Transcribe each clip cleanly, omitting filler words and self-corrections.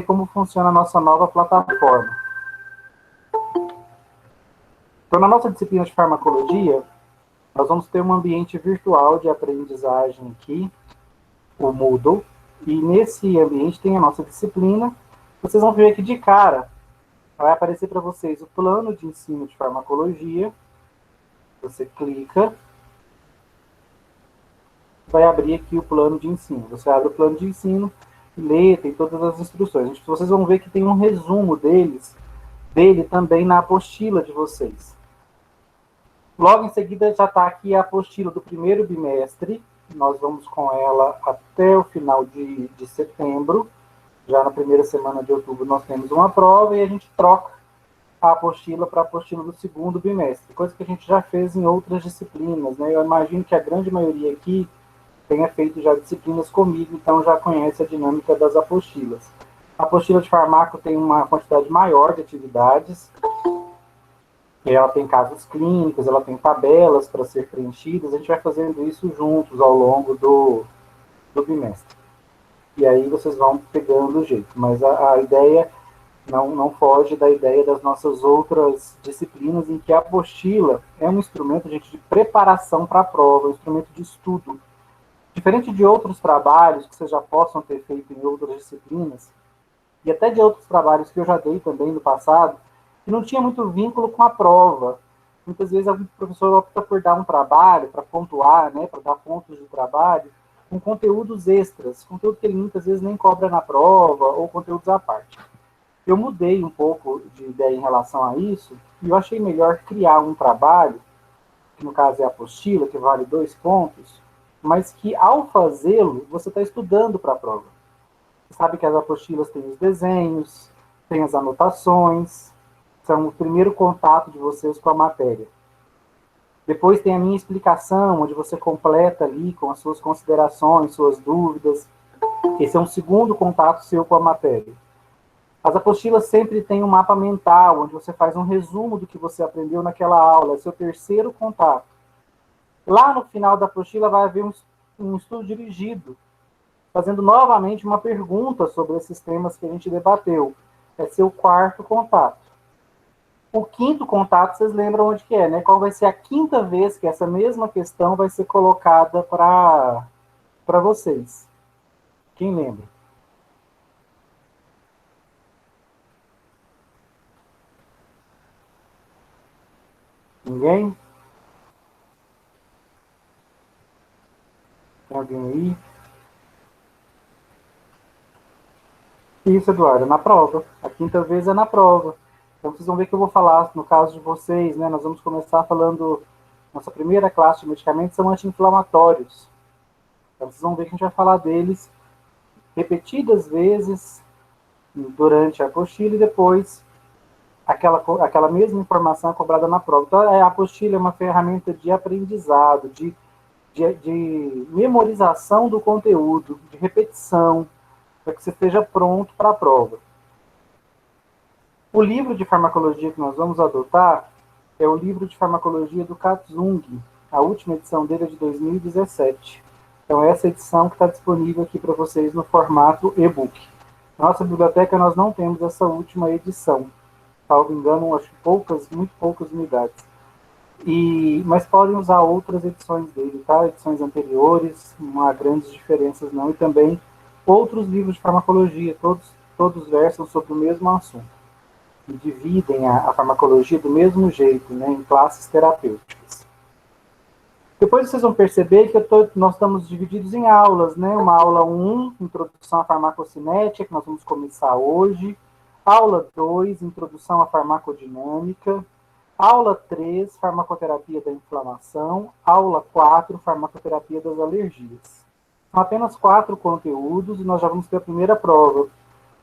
como funciona a nossa nova plataforma. Então, na nossa disciplina de farmacologia, nós vamos ter um ambiente virtual de aprendizagem aqui, o Moodle, e nesse ambiente tem a nossa disciplina. Vocês vão ver aqui de cara, vai aparecer para vocês o plano de ensino de farmacologia. Você clica, vai abrir aqui o plano de ensino. Você abre o plano de ensino, lê, tem todas as instruções. Vocês vão ver que tem um resumo dele também na apostila de vocês. Logo em seguida já está aqui a apostila do primeiro bimestre. Nós vamos com ela até o final de setembro. Já na primeira semana de outubro nós temos uma prova e a gente troca a apostila para a apostila do segundo bimestre, coisa que a gente já fez em outras disciplinas, né? Eu imagino que a grande maioria aqui tenha feito já disciplinas comigo, então já conhece a dinâmica das apostilas. A apostila de farmaco tem uma quantidade maior de atividades, ela tem casos clínicos, ela tem tabelas para ser preenchidas, a gente vai fazendo isso juntos ao longo do bimestre. E aí vocês vão pegando o jeito, mas a ideia não foge da ideia das nossas outras disciplinas, em que a apostila é um instrumento, gente, de preparação para a prova, um instrumento de estudo. Diferente de outros trabalhos que vocês já possam ter feito em outras disciplinas, e até de outros trabalhos que eu já dei também no passado, que não tinha muito vínculo com a prova. Muitas vezes o professor opta por dar um trabalho, para pontuar, né, para dar pontos de trabalho, com conteúdos extras, conteúdo que ele muitas vezes nem cobra na prova, ou conteúdos à parte. Eu mudei um pouco de ideia em relação a isso, e eu achei melhor criar um trabalho, que no caso é a apostila, que vale 2 pontos, mas que ao fazê-lo, você está estudando para a prova. Você sabe que as apostilas têm os desenhos, tem as anotações, são o primeiro contato de vocês com a matéria. Depois tem a minha explicação, onde você completa ali com as suas considerações, suas dúvidas. Esse é um segundo contato seu com a matéria. As apostilas sempre têm um mapa mental, onde você faz um resumo do que você aprendeu naquela aula. É seu terceiro contato. Lá no final da apostila vai haver um estudo dirigido, fazendo novamente uma pergunta sobre esses temas que a gente debateu. É seu quarto contato. O quinto contato, vocês lembram onde que é, né? Qual vai ser a quinta vez que essa mesma questão vai ser colocada para vocês? Quem lembra? Ninguém? Tem alguém aí? Isso, Eduardo, na prova. A quinta vez é na prova. Então vocês vão ver que eu vou falar, no caso de vocês, né? Nós vamos começar falando, nossa primeira classe de medicamentos são anti-inflamatórios. Então vocês vão ver que a gente vai falar deles repetidas vezes durante a apostila e depois aquela mesma informação é cobrada na prova. Então a apostila é uma ferramenta de aprendizado, de memorização do conteúdo, de repetição, para que você esteja pronto para a prova. O livro de farmacologia que nós vamos adotar é o livro de farmacologia do Katzung. A última edição dele é de 2017. Então, essa edição que está disponível aqui para vocês no formato e-book. Na nossa biblioteca, nós não temos essa última edição. Salvo engano, acho que muito poucas unidades. Mas podem usar outras edições dele, tá? Edições anteriores, não há grandes diferenças não. E também outros livros de farmacologia, todos versam sobre o mesmo assunto. E dividem a farmacologia do mesmo jeito, né, em classes terapêuticas. Depois vocês vão perceber que nós estamos divididos em aulas, né? Uma aula 1, Introdução à Farmacocinética, que nós vamos começar hoje. Aula 2, Introdução à Farmacodinâmica. Aula 3, Farmacoterapia da Inflamação. Aula 4, Farmacoterapia das Alergias. São apenas 4 conteúdos e nós já vamos ter a primeira prova. O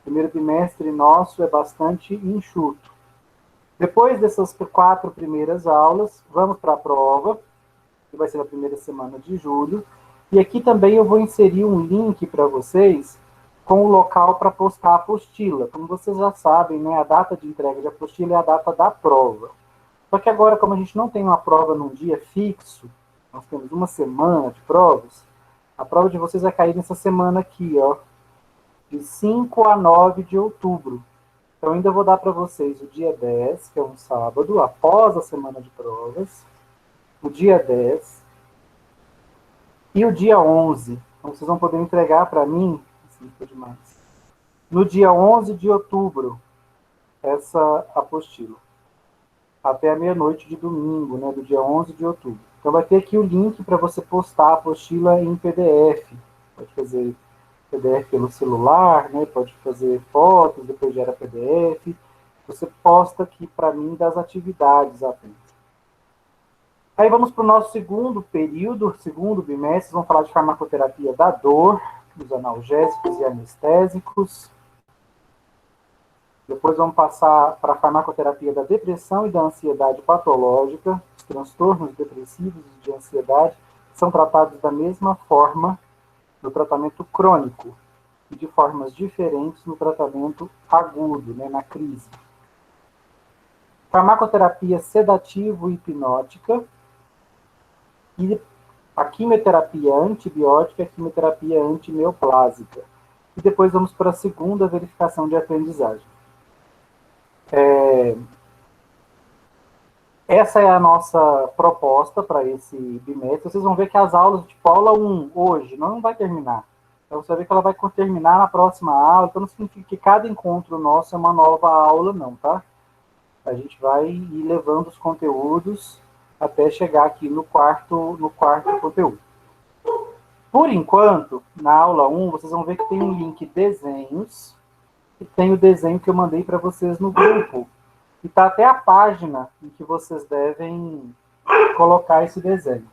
primeiro bimestre nosso é bastante enxuto. Depois dessas 4 primeiras aulas, vamos para a prova, que vai ser na primeira semana de julho. E aqui também eu vou inserir um link para vocês com o local para postar a apostila. Como vocês já sabem, né, a data de entrega de apostila é a data da prova. Só que agora, como a gente não tem uma prova num dia fixo, nós temos uma semana de provas, a prova de vocês vai cair nessa semana aqui, ó. de 5 a 9 de outubro. Então, ainda vou dar para vocês o dia 10, que é um sábado, após a semana de provas, o dia 10 e o dia 11. Então, vocês vão poder entregar para mim, assim, foi demais, no dia 11 de outubro, essa apostila. Até a meia-noite de domingo, né, do dia 11 de outubro. Então, vai ter aqui o link para você postar a apostila em PDF. Pode fazer PDF pelo celular, né? Pode fazer fotos, depois gera PDF. Você posta aqui para mim das atividades apenas. Aí vamos para o nosso segundo período, segundo bimestre, vamos falar de farmacoterapia da dor, dos analgésicos e anestésicos. Depois vamos passar para a farmacoterapia da depressão e da ansiedade patológica. Os transtornos depressivos e de ansiedade são tratados da mesma forma no tratamento crônico e de formas diferentes no tratamento agudo, né, na crise. Farmacoterapia sedativo-hipnótica e a quimioterapia antibiótica e a quimioterapia antineoplásica. E depois vamos para a segunda verificação de aprendizagem. Essa é a nossa proposta para esse bimestre. Vocês vão ver que as aulas, tipo, aula 1, hoje, não vai terminar. Então, você vai ver que ela vai terminar na próxima aula. Então, não significa que cada encontro nosso é uma nova aula, não, tá? A gente vai ir levando os conteúdos até chegar aqui no quarto conteúdo. Por enquanto, na aula 1, vocês vão ver que tem um link desenhos, e tem o desenho que eu mandei para vocês no grupo. E tá até a página em que vocês devem colocar esse desenho.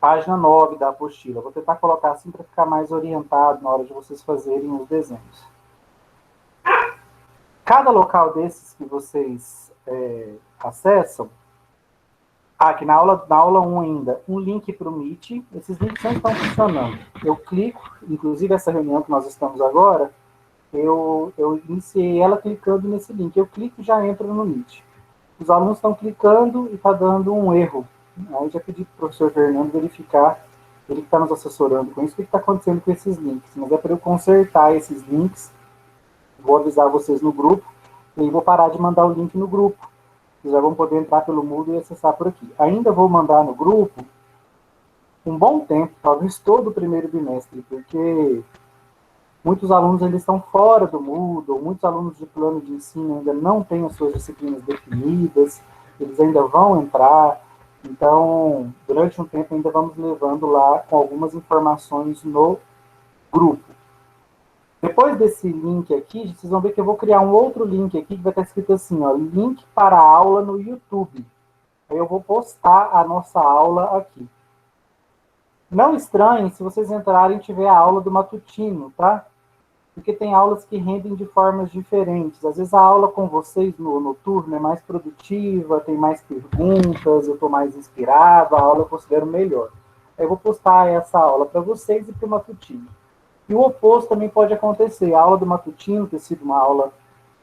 Página 9 da apostila. Vou tentar colocar assim para ficar mais orientado na hora de vocês fazerem os desenhos. Cada local desses que vocês acessam, aqui na aula 1 ainda, um link para o Meet. Esses links sempre estão funcionando. Eu clico, inclusive essa reunião que nós estamos agora, eu iniciei ela clicando nesse link. Eu clico e já entro no Meet. Os alunos estão clicando e está dando um erro. Aí já pedi para o professor Fernando verificar, ele que está nos assessorando com isso, o que está acontecendo com esses links. Mas é para eu consertar esses links. Vou avisar vocês no grupo e vou parar de mandar o link no grupo. Vocês já vão poder entrar pelo Moodle e acessar por aqui. Ainda vou mandar no grupo um bom tempo, talvez todo o primeiro bimestre, porque muitos alunos eles estão fora do Moodle, muitos alunos de plano de ensino ainda não têm as suas disciplinas definidas, eles ainda vão entrar. Então, durante um tempo ainda vamos levando lá com algumas informações no grupo. Depois desse link aqui, vocês vão ver que eu vou criar um outro link aqui que vai estar escrito assim, ó, link para a aula no YouTube. Aí eu vou postar a nossa aula aqui. Não estranhem se vocês entrarem e tiver a aula do matutino, tá? Porque tem aulas que rendem de formas diferentes. Às vezes a aula com vocês no turno é mais produtiva, tem mais perguntas, eu estou mais inspirado, a aula eu considero melhor. Aí eu vou postar essa aula para vocês e para o matutino. E o oposto também pode acontecer. A aula do matutino ter sido uma aula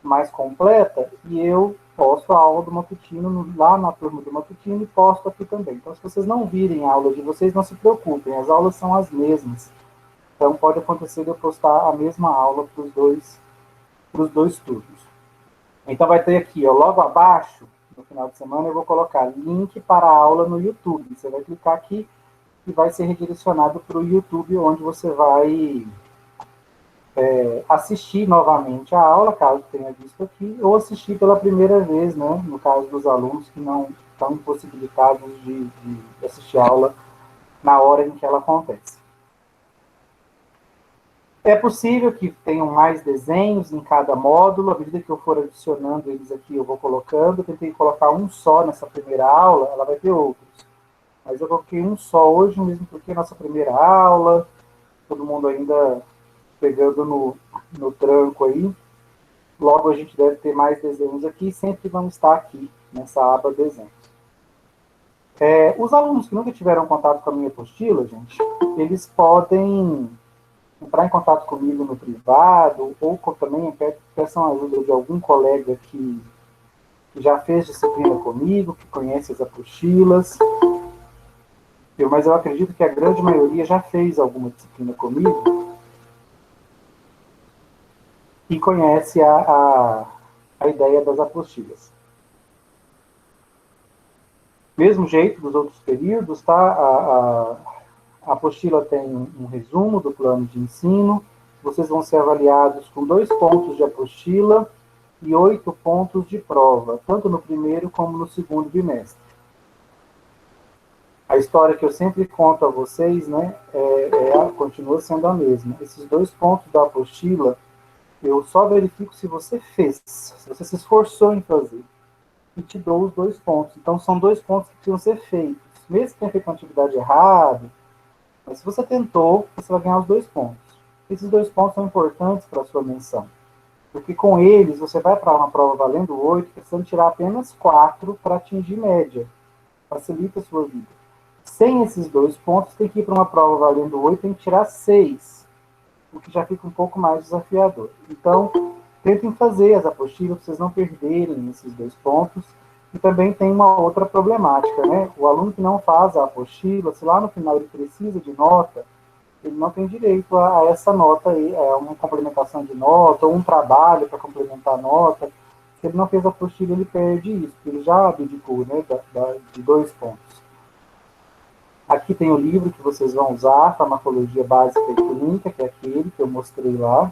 mais completa e eu posto a aula do matutino lá na turma do matutino e posto aqui também. Então, se vocês não virem a aula de vocês, não se preocupem. As aulas são as mesmas. Então, pode acontecer de eu postar a mesma aula para os dois turnos. Então, vai ter aqui, ó, logo abaixo, no final de semana, eu vou colocar link para a aula no YouTube. Você vai clicar aqui e vai ser redirecionado para o YouTube, onde você vai assistir novamente a aula, caso tenha visto aqui, ou assistir pela primeira vez, né, no caso dos alunos que não estão impossibilitados de assistir a aula na hora em que ela acontece. É possível que tenham mais desenhos em cada módulo, à medida que eu for adicionando eles aqui, eu vou colocando. Eu tentei colocar um só nessa primeira aula, ela vai ter outros. Mas eu coloquei um só hoje, mesmo porque é nossa primeira aula, todo mundo ainda pegando no tranco aí. Logo a gente deve ter mais desenhos aqui, sempre vão estar aqui, nessa aba desenhos. Os alunos que nunca tiveram contato com a minha apostila, gente, eles podem entrar em contato comigo no privado, ou também peçam a ajuda de algum colega que já fez disciplina comigo, que conhece as apostilas. Mas eu acredito que a grande maioria já fez alguma disciplina comigo e conhece a ideia das apostilas. Mesmo jeito dos outros períodos, tá? A apostila tem um resumo do plano de ensino. Vocês vão ser avaliados com 2 pontos de apostila e 8 pontos de prova, tanto no primeiro como no segundo bimestre. A história que eu sempre conto a vocês, né, continua sendo a mesma. Esses 2 pontos da apostila, eu só verifico se você fez, se você se esforçou em fazer, e te dou os 2 pontos. Então, são 2 pontos que precisam ser feitos. Mesmo que tenha feito uma atividade errada, mas se você tentou, você vai ganhar os 2 pontos. Esses 2 pontos são importantes para a sua menção, porque com eles você vai para uma prova valendo 8, precisando tirar apenas 4 para atingir média. Facilita a sua vida. Sem esses 2 pontos, tem que ir para uma prova valendo 8, tem que tirar 6, o que já fica um pouco mais desafiador. Então, tentem fazer as apostilas para vocês não perderem esses 2 pontos. E também tem uma outra problemática, né? O aluno que não faz a apostila, se lá no final ele precisa de nota, ele não tem direito a essa nota aí, uma complementação de nota, ou um trabalho para complementar a nota. Se ele não fez a apostila, ele perde isso, porque ele já abdicou, né, de 2 pontos. Aqui tem o livro que vocês vão usar, Farmacologia Básica e Clínica, que é aquele que eu mostrei lá.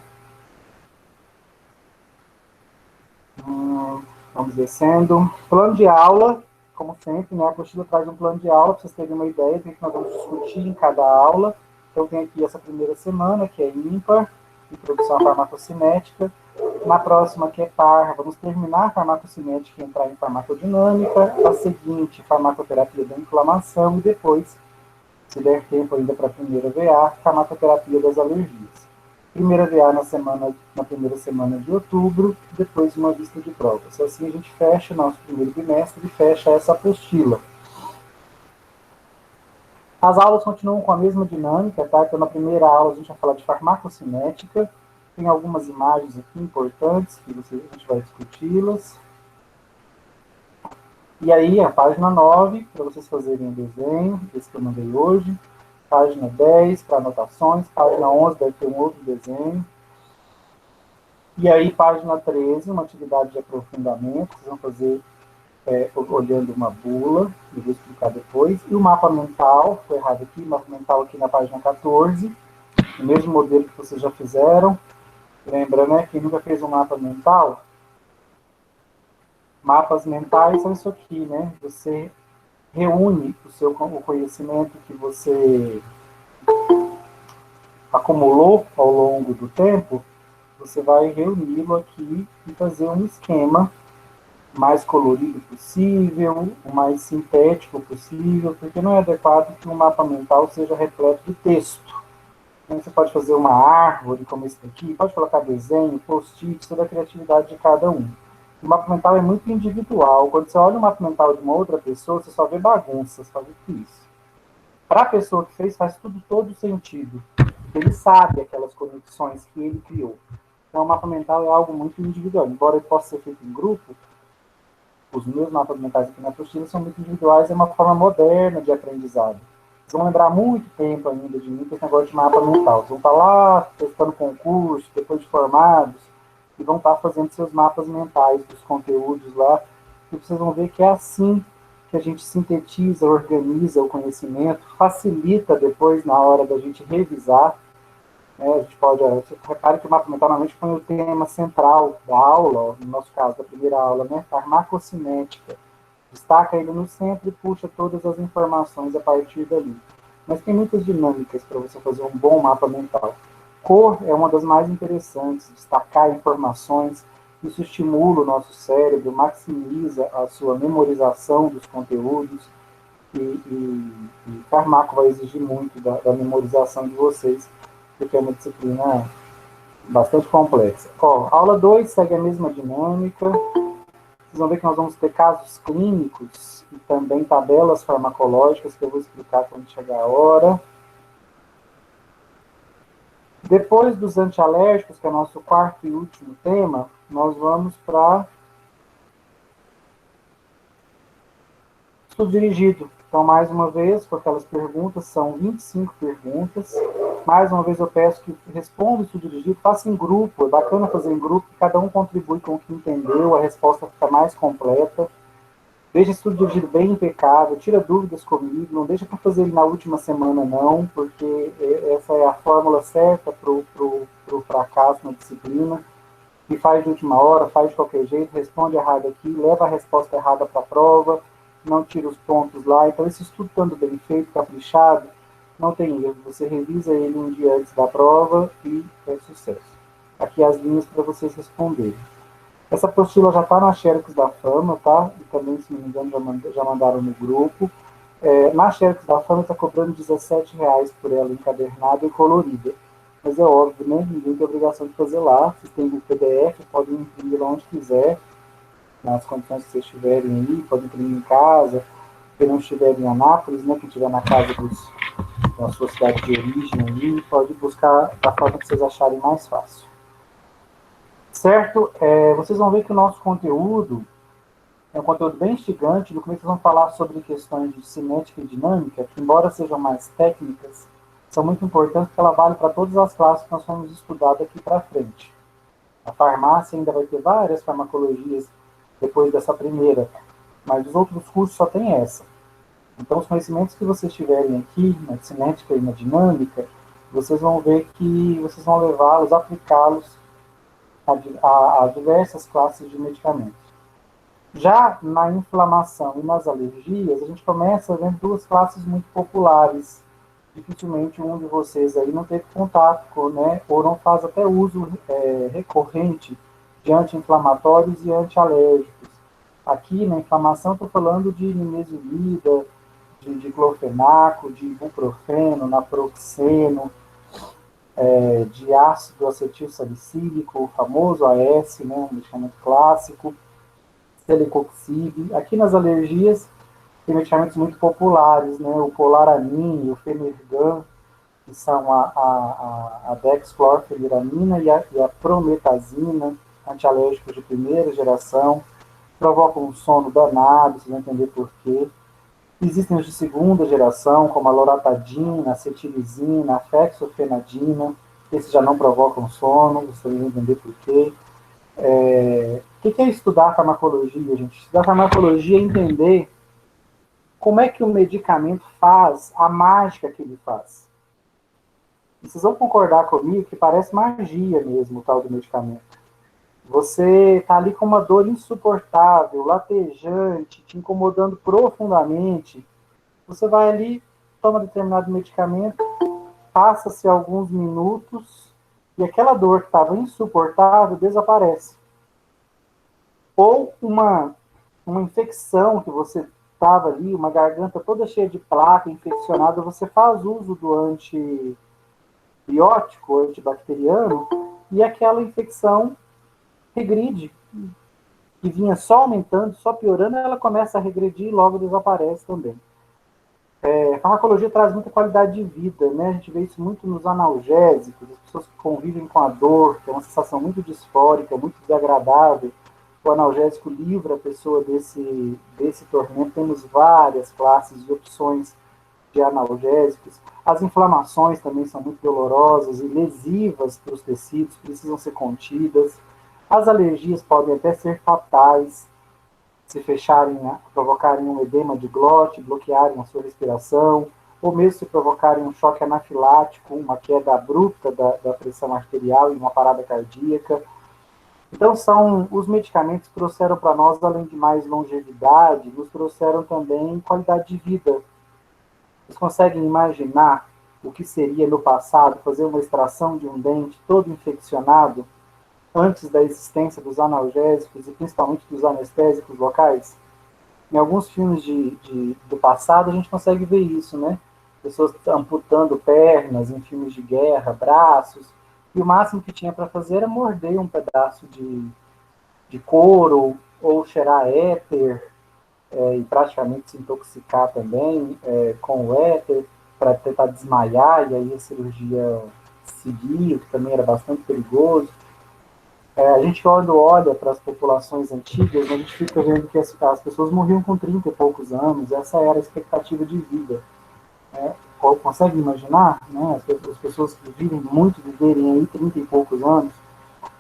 Vamos descendo. Plano de aula, como sempre, né? A apostila traz um plano de aula, para vocês terem uma ideia do que nós vamos discutir em cada aula. Então, tem aqui essa primeira semana, que é ímpar, introdução à farmacocinética. Na próxima, que é par, vamos terminar a farmacocinética e entrar em farmacodinâmica. A seguinte, farmacoterapia da inflamação. E depois, se der tempo ainda para a primeira VA, farmacoterapia das alergias. Primeira VA na primeira semana de outubro, depois uma vista de provas. Assim a gente fecha o nosso primeiro bimestre e fecha essa apostila. As aulas continuam com a mesma dinâmica, tá? Então, na primeira aula a gente vai falar de farmacocinética. Tem algumas imagens aqui importantes que a gente vai discuti-las. E aí, a página 9, para vocês fazerem o desenho, esse que eu mandei hoje. Página 10, para anotações. Página 11 deve ter um outro desenho. E aí, página 13, uma atividade de aprofundamento. Vocês vão fazer olhando uma bula, eu vou explicar depois. E o mapa mental, foi errado aqui, mapa mental aqui na página 14. O mesmo modelo que vocês já fizeram. Lembra, né? Quem nunca fez um mapa mental? Mapas mentais são isso aqui, né? Você reúne o conhecimento que você acumulou ao longo do tempo, você vai reuni-lo aqui e fazer um esquema mais colorido possível, o mais sintético possível, porque não é adequado que um mapa mental seja repleto de texto. Então, você pode fazer uma árvore, como esse aqui, pode colocar desenho, post-it, toda a criatividade de cada um. O mapa mental é muito individual. Quando você olha o mapa mental de uma outra pessoa, você só vê bagunça, só vê isso. Para a pessoa que fez, faz todo sentido. Ele sabe aquelas conexões que ele criou. Então, o mapa mental é algo muito individual. Embora ele possa ser feito em grupo, os meus mapas mentais aqui na apostila são muito individuais, é uma forma moderna de aprendizado. Vocês vão lembrar muito tempo ainda de mim com esse negócio de mapa mental. Vocês vão estar lá testando concurso, depois de formados, e vão estar fazendo seus mapas mentais dos conteúdos lá, e vocês vão ver que é assim que a gente sintetiza, organiza o conhecimento, facilita depois na hora da gente revisar. A gente pode, repare que o mapa mental normalmente põe o tema central da aula, no nosso caso, da primeira aula, né? Farmacocinética. Destaca ele no centro e puxa todas as informações a partir dali. Mas tem muitas dinâmicas para você fazer um bom mapa mental. Cor é uma das mais interessantes, destacar informações, isso estimula o nosso cérebro, maximiza a sua memorização dos conteúdos, e farmaco vai exigir muito da memorização de vocês, porque é uma disciplina bastante complexa. A aula 2 segue a mesma dinâmica. Vocês vão ver que nós vamos ter casos clínicos e também tabelas farmacológicas, que eu vou explicar quando chegar a hora. Depois dos antialérgicos, que é o nosso quarto e último tema, nós vamos para estudo dirigido. Então, mais uma vez, com aquelas perguntas, são 25 perguntas. Mais uma vez, eu peço que responda isso dirigido, faça em grupo. É bacana fazer em grupo, cada um contribui com o que entendeu, a resposta fica mais completa. Deixa isso tudo dirigido bem impecável, tira dúvidas comigo, não deixa para fazer ele na última semana, não, porque essa é a fórmula certa para o fracasso na disciplina. E faz de última hora, faz de qualquer jeito, responde errado aqui, leva a resposta errada para a prova, não tira os pontos lá. Então, esse estudo estando bem feito, caprichado, não tem erro. Você revisa ele um dia antes da prova e é sucesso. Aqui as linhas para vocês responderem. Essa apostila já está na Xerox da Fama, tá? E também, se não me engano, já mandaram no grupo. Na Xerox da Fama está cobrando R$17 por ela, encadernada e colorida. Mas é óbvio, né? Ninguém tem obrigação de fazer lá. Vocês têm o PDF, podem imprimir lá onde quiser, nas condições que vocês estiverem aí, podem imprimir em casa. Quem não estiver em Anápolis, né? Quem estiver na casa da sua cidade de origem aí, pode buscar da forma que vocês acharem mais fácil. Certo? Vocês vão ver que o nosso conteúdo é um conteúdo bem instigante. No começo vocês vão falar sobre questões de cinética e dinâmica, que embora sejam mais técnicas, são muito importantes porque ela vale para todas as classes que nós vamos estudar daqui para frente. A farmácia ainda vai ter várias farmacologias depois dessa primeira, mas os outros cursos só tem essa. Então, os conhecimentos que vocês tiverem aqui, na cinética e na dinâmica, vocês vão ver que vocês vão levá-los, aplicá-los a diversas classes de medicamentos. Já na inflamação e nas alergias, a gente começa vendo duas classes muito populares. Dificilmente um de vocês aí não teve contato com, né, ou não faz até uso recorrente de anti-inflamatórios e antialérgicos. Aqui na inflamação estou falando de nimesulida, de diclofenaco, de ibuprofeno, naproxeno, de ácido acetil salicílico, o famoso AS, né, um medicamento clássico, celecoxib. Aqui nas alergias tem medicamentos muito populares, né, o Polaramine, o Fenergan, que são a dexclorfeniramina e a prometazina, antialérgicos de primeira geração, provocam um sono danado, vocês vão entender por quê. Existem os de segunda geração, como a loratadina, a cetilizina, a fexofenadina, esses já não provocam sono, vocês vão entender por quê. O que é estudar farmacologia, gente? Estudar farmacologia é entender como é que o medicamento faz a mágica que ele faz. E vocês vão concordar comigo que parece magia mesmo o tal do medicamento. Você está ali com uma dor insuportável, latejante, te incomodando profundamente. Você vai ali, toma determinado medicamento, passa-se alguns minutos e aquela dor que estava insuportável desaparece. Ou uma infecção que você estava ali, uma garganta toda cheia de placa, infeccionada, você faz uso do antibiótico, antibacteriano, e aquela infecção regride, que vinha só aumentando, só piorando, ela começa a regredir e logo desaparece também. A farmacologia traz muita qualidade de vida, né? A gente vê isso muito nos analgésicos, as pessoas que convivem com a dor, que é uma sensação muito disfórica, muito desagradável. O analgésico livra a pessoa desse tormento. Temos várias classes de opções de analgésicos. As inflamações também são muito dolorosas e lesivas para os tecidos, precisam ser contidas. As alergias podem até ser fatais, se fecharem, provocarem um edema de glote, bloquearem a sua respiração, ou mesmo se provocarem um choque anafilático, uma queda abrupta da pressão arterial e uma parada cardíaca. Então, os medicamentos que trouxeram para nós, além de mais longevidade, nos trouxeram também qualidade de vida. Vocês conseguem imaginar o que seria no passado fazer uma extração de um dente todo infeccionado antes da existência dos analgésicos e principalmente dos anestésicos locais? Em alguns filmes do passado a gente consegue ver isso, né? Pessoas amputando pernas em filmes de guerra, braços, e o máximo que tinha para fazer era morder um pedaço de couro ou cheirar éter, e praticamente se intoxicar também com o éter para tentar desmaiar, e aí a cirurgia seguir, o que também era bastante perigoso. A gente, quando olha para as populações antigas, a gente fica vendo que as pessoas morriam com 30 e poucos anos, essa era a expectativa de vida. Né? Consegue imaginar, né? As pessoas que vivem muito, viverem aí 30 e poucos anos,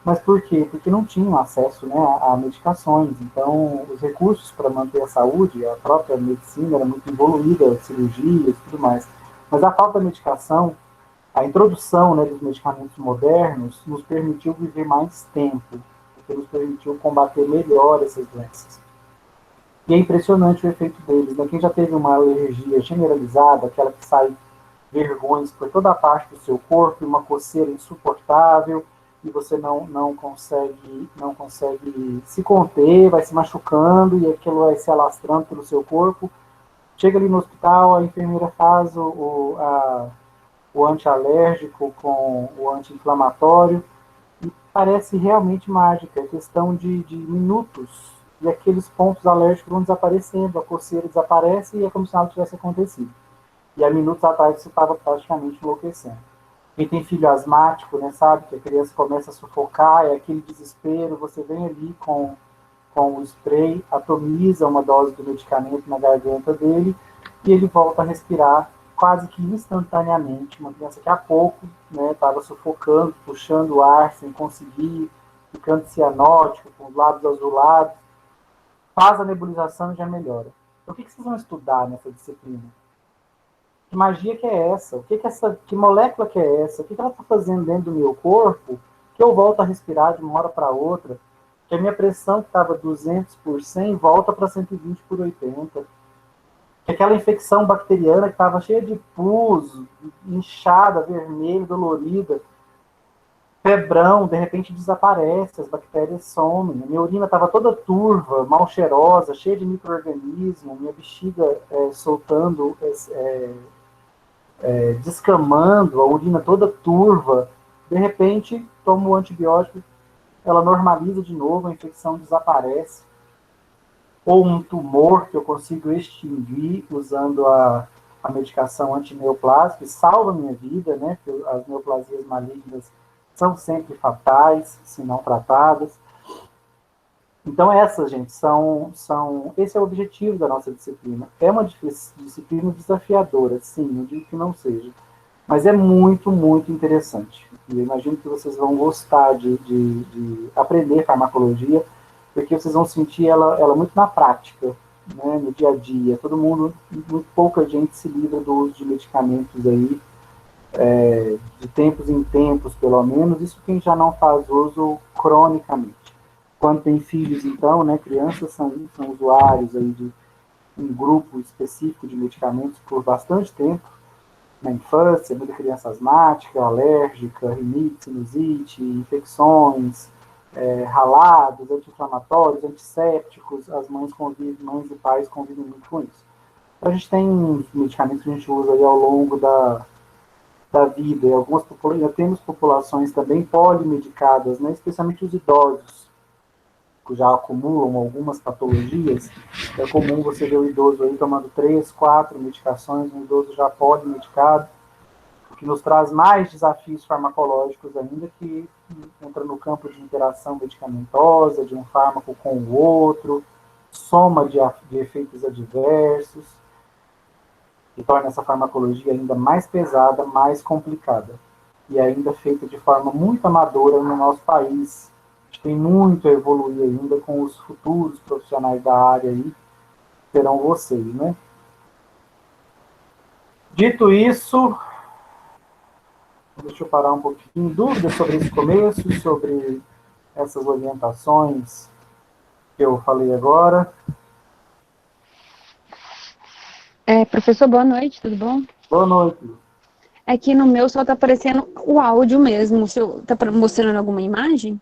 mas por quê? Porque não tinham acesso, né, a medicações. Então, os recursos para manter a saúde, a própria medicina era muito evoluída, cirurgias e tudo mais. Mas a falta de medicação, a introdução, né, dos medicamentos modernos, nos permitiu viver mais tempo, porque nos permitiu combater melhor essas doenças. E é impressionante o efeito deles. Né? Quem já teve uma alergia generalizada, aquela que sai vergões por toda a parte do seu corpo, uma coceira insuportável, e você não consegue se conter, vai se machucando e aquilo vai se alastrando pelo seu corpo. Chega ali no hospital, a enfermeira faz o antialérgico com o anti-inflamatório e parece realmente mágica, é questão de minutos e aqueles pontos alérgicos vão desaparecendo, a coceira desaparece e é como se nada tivesse acontecido. E há minutos atrás você estava praticamente enlouquecendo. Quem tem filho asmático, né, sabe que a criança começa a sufocar, é aquele desespero, você vem ali com o spray, atomiza uma dose do medicamento na garganta dele e ele volta a respirar quase que instantaneamente. Uma criança que há pouco estava sufocando, puxando o ar sem conseguir, ficando cianótico, com os lábios azulados, faz a nebulização e já melhora. Então, o que vocês vão estudar nessa disciplina? Que magia que é essa? Que molécula que é essa? O que ela está fazendo dentro do meu corpo que eu volto a respirar de uma hora para outra? Que a minha pressão que estava 200 por 100 volta para 120 por 80. Que aquela infecção bacteriana que estava cheia de pus, inchada, vermelha, dolorida, febrão, de repente desaparece, as bactérias somem. A minha urina estava toda turva, mal cheirosa, cheia de micro-organismos, minha bexiga soltando descamando, a urina toda turva, de repente tomo o antibiótico, ela normaliza de novo, a infecção desaparece. Ou um tumor que eu consigo extinguir usando a medicação antineoplásica, salva a minha vida, né? Porque as neoplasias malignas são sempre fatais, se não tratadas. Então, essas, gente, esse é o objetivo da nossa disciplina. É uma disciplina desafiadora, sim, não digo que não seja, mas é muito, muito interessante. E eu imagino que vocês vão gostar de aprender farmacologia, porque vocês vão sentir ela muito na prática, né, no dia a dia. Todo mundo, muito pouca gente se livra do uso de medicamentos aí, de tempos em tempos, pelo menos, isso quem já não faz uso cronicamente. Quando tem filhos, então, né, crianças são usuários aí de um grupo específico de medicamentos por bastante tempo, na infância, muita criança asmática, alérgica, rinite, sinusite, infecções, ralados, anti-inflamatórios, antissépticos, as mães e pais convivem muito com isso. Então, a gente tem medicamentos que a gente usa aí ao longo da vida, e temos populações também polimedicadas, né, especialmente os idosos, que já acumulam algumas patologias. É comum você ver o idoso aí tomando 3, 4 medicações, um idoso já polimedicado, que nos traz mais desafios farmacológicos ainda, que entra no campo de interação medicamentosa, de um fármaco com o outro, soma de efeitos adversos, que torna essa farmacologia ainda mais pesada, mais complicada, e ainda feita de forma muito amadora no nosso país. A gente tem muito a evoluir ainda com os futuros profissionais da área aí, serão vocês, né? Dito isso, deixa eu parar um pouquinho. Dúvidas sobre esse começo, sobre essas orientações que eu falei agora? Professor, boa noite, tudo bom? Boa noite. Aqui no meu só está aparecendo o áudio mesmo. O senhor está mostrando alguma imagem?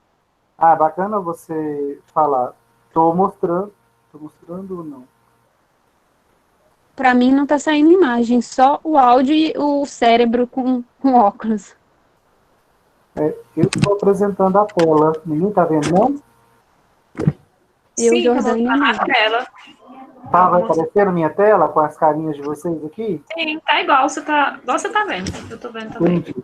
Ah, bacana você falar. Estou mostrando ou não? Para mim não está saindo imagem, só o áudio e o cérebro com óculos. Eu estou apresentando a tela. Ninguém está vendo, não? Eu, Sim, tá Jordânia, mostrando não. na tela. Tá, vai aparecer na minha tela com as carinhas de vocês aqui? Sim, tá igual você tá vendo. Eu tô vendo também. Entendi.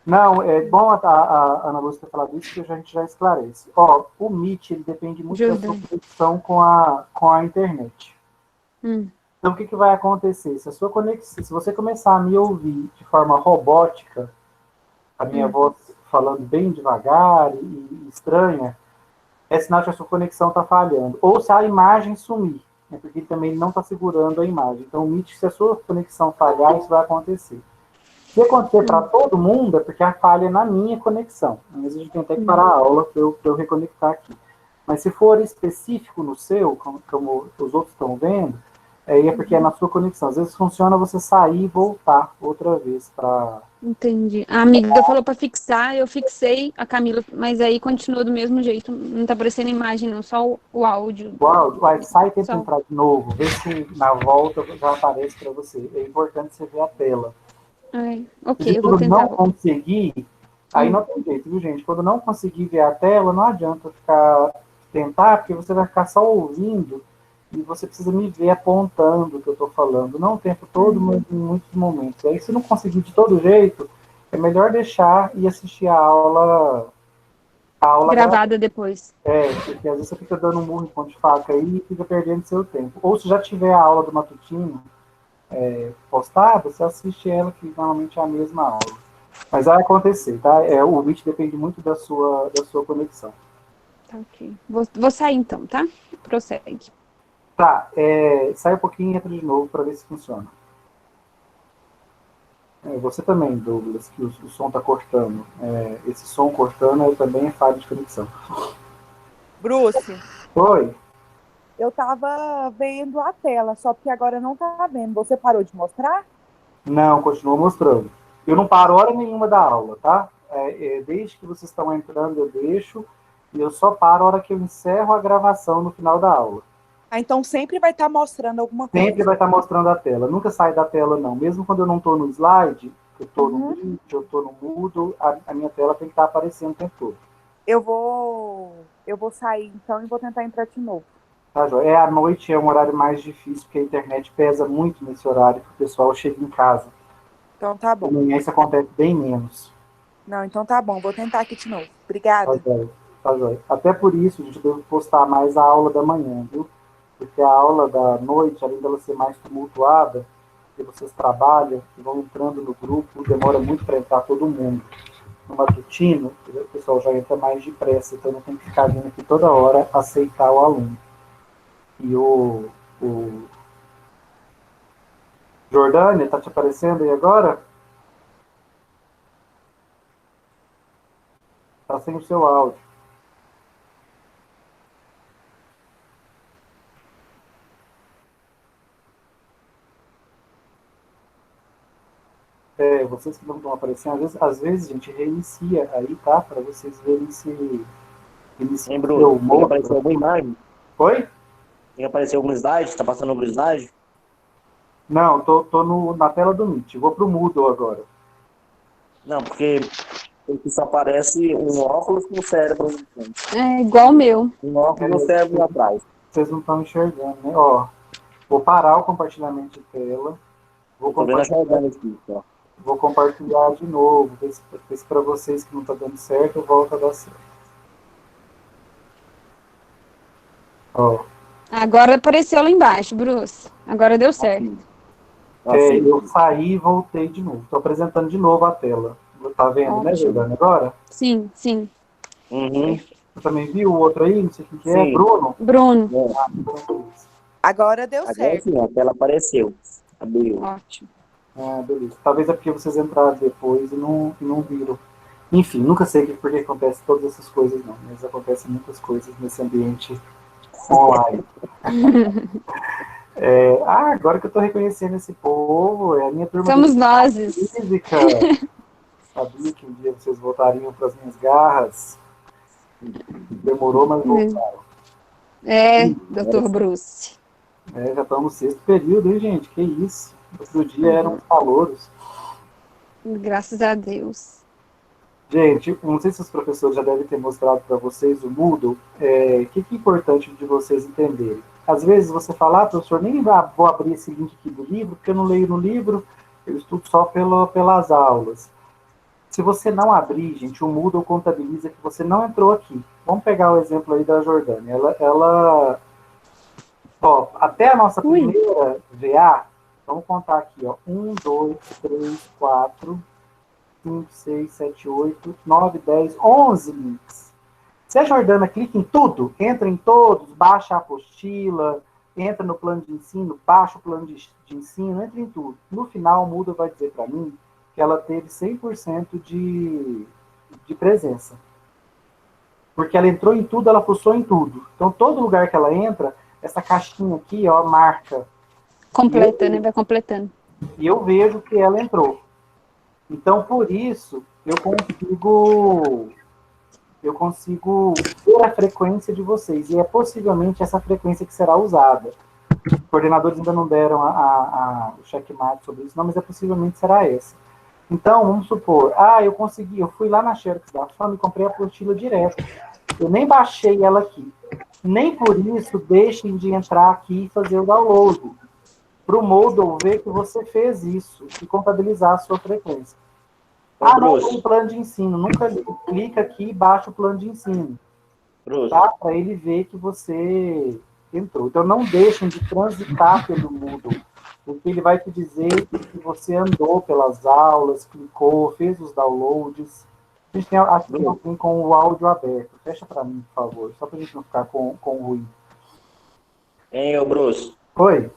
Não, é bom a Ana Lúcia ter falado isso, que a gente já esclarece. Ó, o Meet, ele depende muito da sua Jordânia. conexão com a internet. Hum, Então, o que vai acontecer? Se a sua conexão, se você começar a me ouvir de forma robótica, a minha hum, voz falando bem devagar e estranha, é sinal que a sua conexão está falhando. Ou se a imagem sumir, né, porque ele também não está segurando a imagem. Então, o Meet, se a sua conexão falhar, isso vai acontecer. Se acontecer para hum, todo mundo, é porque a falha é na minha conexão. Às vezes a gente tem até que parar hum, a aula para eu reconectar aqui. Mas se for específico no seu, como os outros estão vendo, aí é porque é uhum. na sua conexão. Às vezes funciona você sair e voltar outra vez para. Entendi. A amiga falou pra fixar, eu fixei a Camila, mas aí continua do mesmo jeito. Não tá aparecendo imagem, não, só o áudio. Uau, vai, sai e tenta Só. entrar de novo, vê se na volta já aparece para você. É importante você ver a tela. Ai, ok, Se eu vou tudo tentar. não conseguir, aí Hum, não tem jeito, viu, gente? Quando não conseguir ver a tela, não adianta tentar, porque você vai ficar só ouvindo e você precisa me ver apontando o que eu estou falando, não o tempo todo, mas uhum. em muitos momentos. Aí, se não conseguir de todo jeito, é melhor deixar e assistir a aula gravada. Gravada depois. É, porque às vezes você fica dando um murro em ponto de faca aí e fica perdendo seu tempo. Ou se já tiver a aula do matutino postada, você assiste ela, que normalmente é a mesma aula. Mas vai acontecer, tá? O vídeo depende muito da sua conexão. Tá, ok. Vou sair então, tá? Prossegue. Tá, sai um pouquinho e entra de novo para ver se funciona. Você também, Douglas, que o som está cortando. Esse som cortando também é falha de conexão. Bruce, Oi? eu tava vendo a tela, só que agora não tá vendo. Você parou de mostrar? Não, continua mostrando. Eu não paro hora nenhuma da aula, tá? Desde que vocês estão entrando, eu deixo. E eu só paro a hora que eu encerro a gravação no final da aula. Ah, então sempre vai estar mostrando alguma Sempre coisa. vai estar mostrando a tela. Nunca sai da tela, não. Mesmo quando eu não estou no slide, eu estou no Uhum. Meet, eu estou no Moodle, a minha tela tem que estar aparecendo o tempo todo. Eu vou sair então e vou tentar entrar de novo. Tá, joia? À noite é um horário mais difícil, porque a internet pesa muito nesse horário que o pessoal chega em casa. Então tá De bom. manhã isso acontece bem menos. Não, então tá bom. Vou tentar aqui de novo. Tá, Obrigada. joia? Tá, joia? Até por isso, a gente deve postar mais a aula da manhã, viu? Porque a aula da noite, além dela ser mais tumultuada, que vocês trabalham e vão entrando no grupo, demora muito para entrar todo mundo. No matutino, o pessoal já entra mais depressa, então não tem que ficar vindo aqui toda hora aceitar o aluno. E o Jordânia, tá te aparecendo aí agora? Tá sem o seu áudio. Vocês que não estão aparecendo, às vezes, gente, reinicia aí, tá? Para vocês verem se inicia Hein, o Bruno? seu Tem que aparecer modo. alguma imagem? Oi? Tem que aparecer algum slide? Tá passando algum slide? Não, tô na tela do Meet. Vou pro Moodle agora. Não, porque aqui só aparece um óculos com o cérebro na frente. É igual o meu. Um óculos com o cérebro atrás. Vocês não estão enxergando, né? Ó, vou parar o compartilhamento de tela. Vou Eu tô vendo a compartilhar, Jordânia aqui, ó. vou compartilhar de novo. Ver se para vocês que não tá dando certo, volta a dar certo. Ó, Agora apareceu lá embaixo, Bruce. Agora deu certo. Assim. eu saí e voltei de novo. Estou apresentando de novo a tela. Tá vendo, né, Ótimo. Jordânia, agora? Sim, sim. Uhum. Você também viu o outro aí? Não sei quem que é. Sim. Bruno? Bruno. Então, Agora deu Agora certo. sim, a tela apareceu. Abriu. Ótimo. beleza. Talvez é porque vocês entraram depois e não viram. Enfim, nunca sei por que acontece todas essas coisas, não. Mas acontecem muitas coisas nesse ambiente online. Agora que eu estou reconhecendo esse povo, é a minha turma Somos de nós. física. Sabia que um dia vocês voltariam para as minhas garras. Demorou, mas voltaram. Dr. Bruce. Já estamos no sexto período, hein, gente? Que isso. Outro dia eram os calouros. Graças a Deus. Gente, não sei se os professores já devem ter mostrado para vocês o Moodle. O que é importante de vocês entenderem? Às vezes você fala, professor, nem vou abrir esse link aqui do livro, porque eu não leio no livro, eu estudo só pelas aulas. Se você não abrir, gente, o Moodle contabiliza que você não entrou aqui. Vamos pegar o exemplo aí da Jordânia. Ó, até a nossa Ui. primeira VA, vamos contar aqui, ó. 1, 2, 3, 4, 5, 6, 7, 8, 9, 10, 11 links. Se a Jordana clica em tudo, entra em todos, baixa a apostila, entra no plano de ensino, baixa o plano de ensino, entra em tudo. No final, o Moodle vai dizer para mim que ela teve 100% de presença. Porque ela entrou em tudo, ela fuçou em tudo. Então, todo lugar que ela entra, essa caixinha aqui, ó, marca. Completa, né? Vai completando. E eu vejo que ela entrou. Então, por isso, eu consigo ver a frequência de vocês. E é possivelmente essa frequência que será usada. Os coordenadores ainda não deram o checkmate sobre isso, não, mas possivelmente será essa. Então, vamos supor, eu fui lá na Xerox da Fama e comprei a apostila direto. Eu nem baixei ela aqui. Nem por isso deixem de entrar aqui e fazer o download. Para o Moodle ver que você fez isso e contabilizar a sua frequência. Não, tem um plano de ensino. Nunca clica aqui e baixa o plano de ensino. Tá? Para ele ver que você entrou. Então, não deixem de transitar pelo Moodle, porque ele vai te dizer que você andou pelas aulas, clicou, fez os downloads. A gente tem aqui com o áudio aberto. Fecha para mim, por favor, só para a gente não ficar com ruído. Hein, ô Bruce? Oi?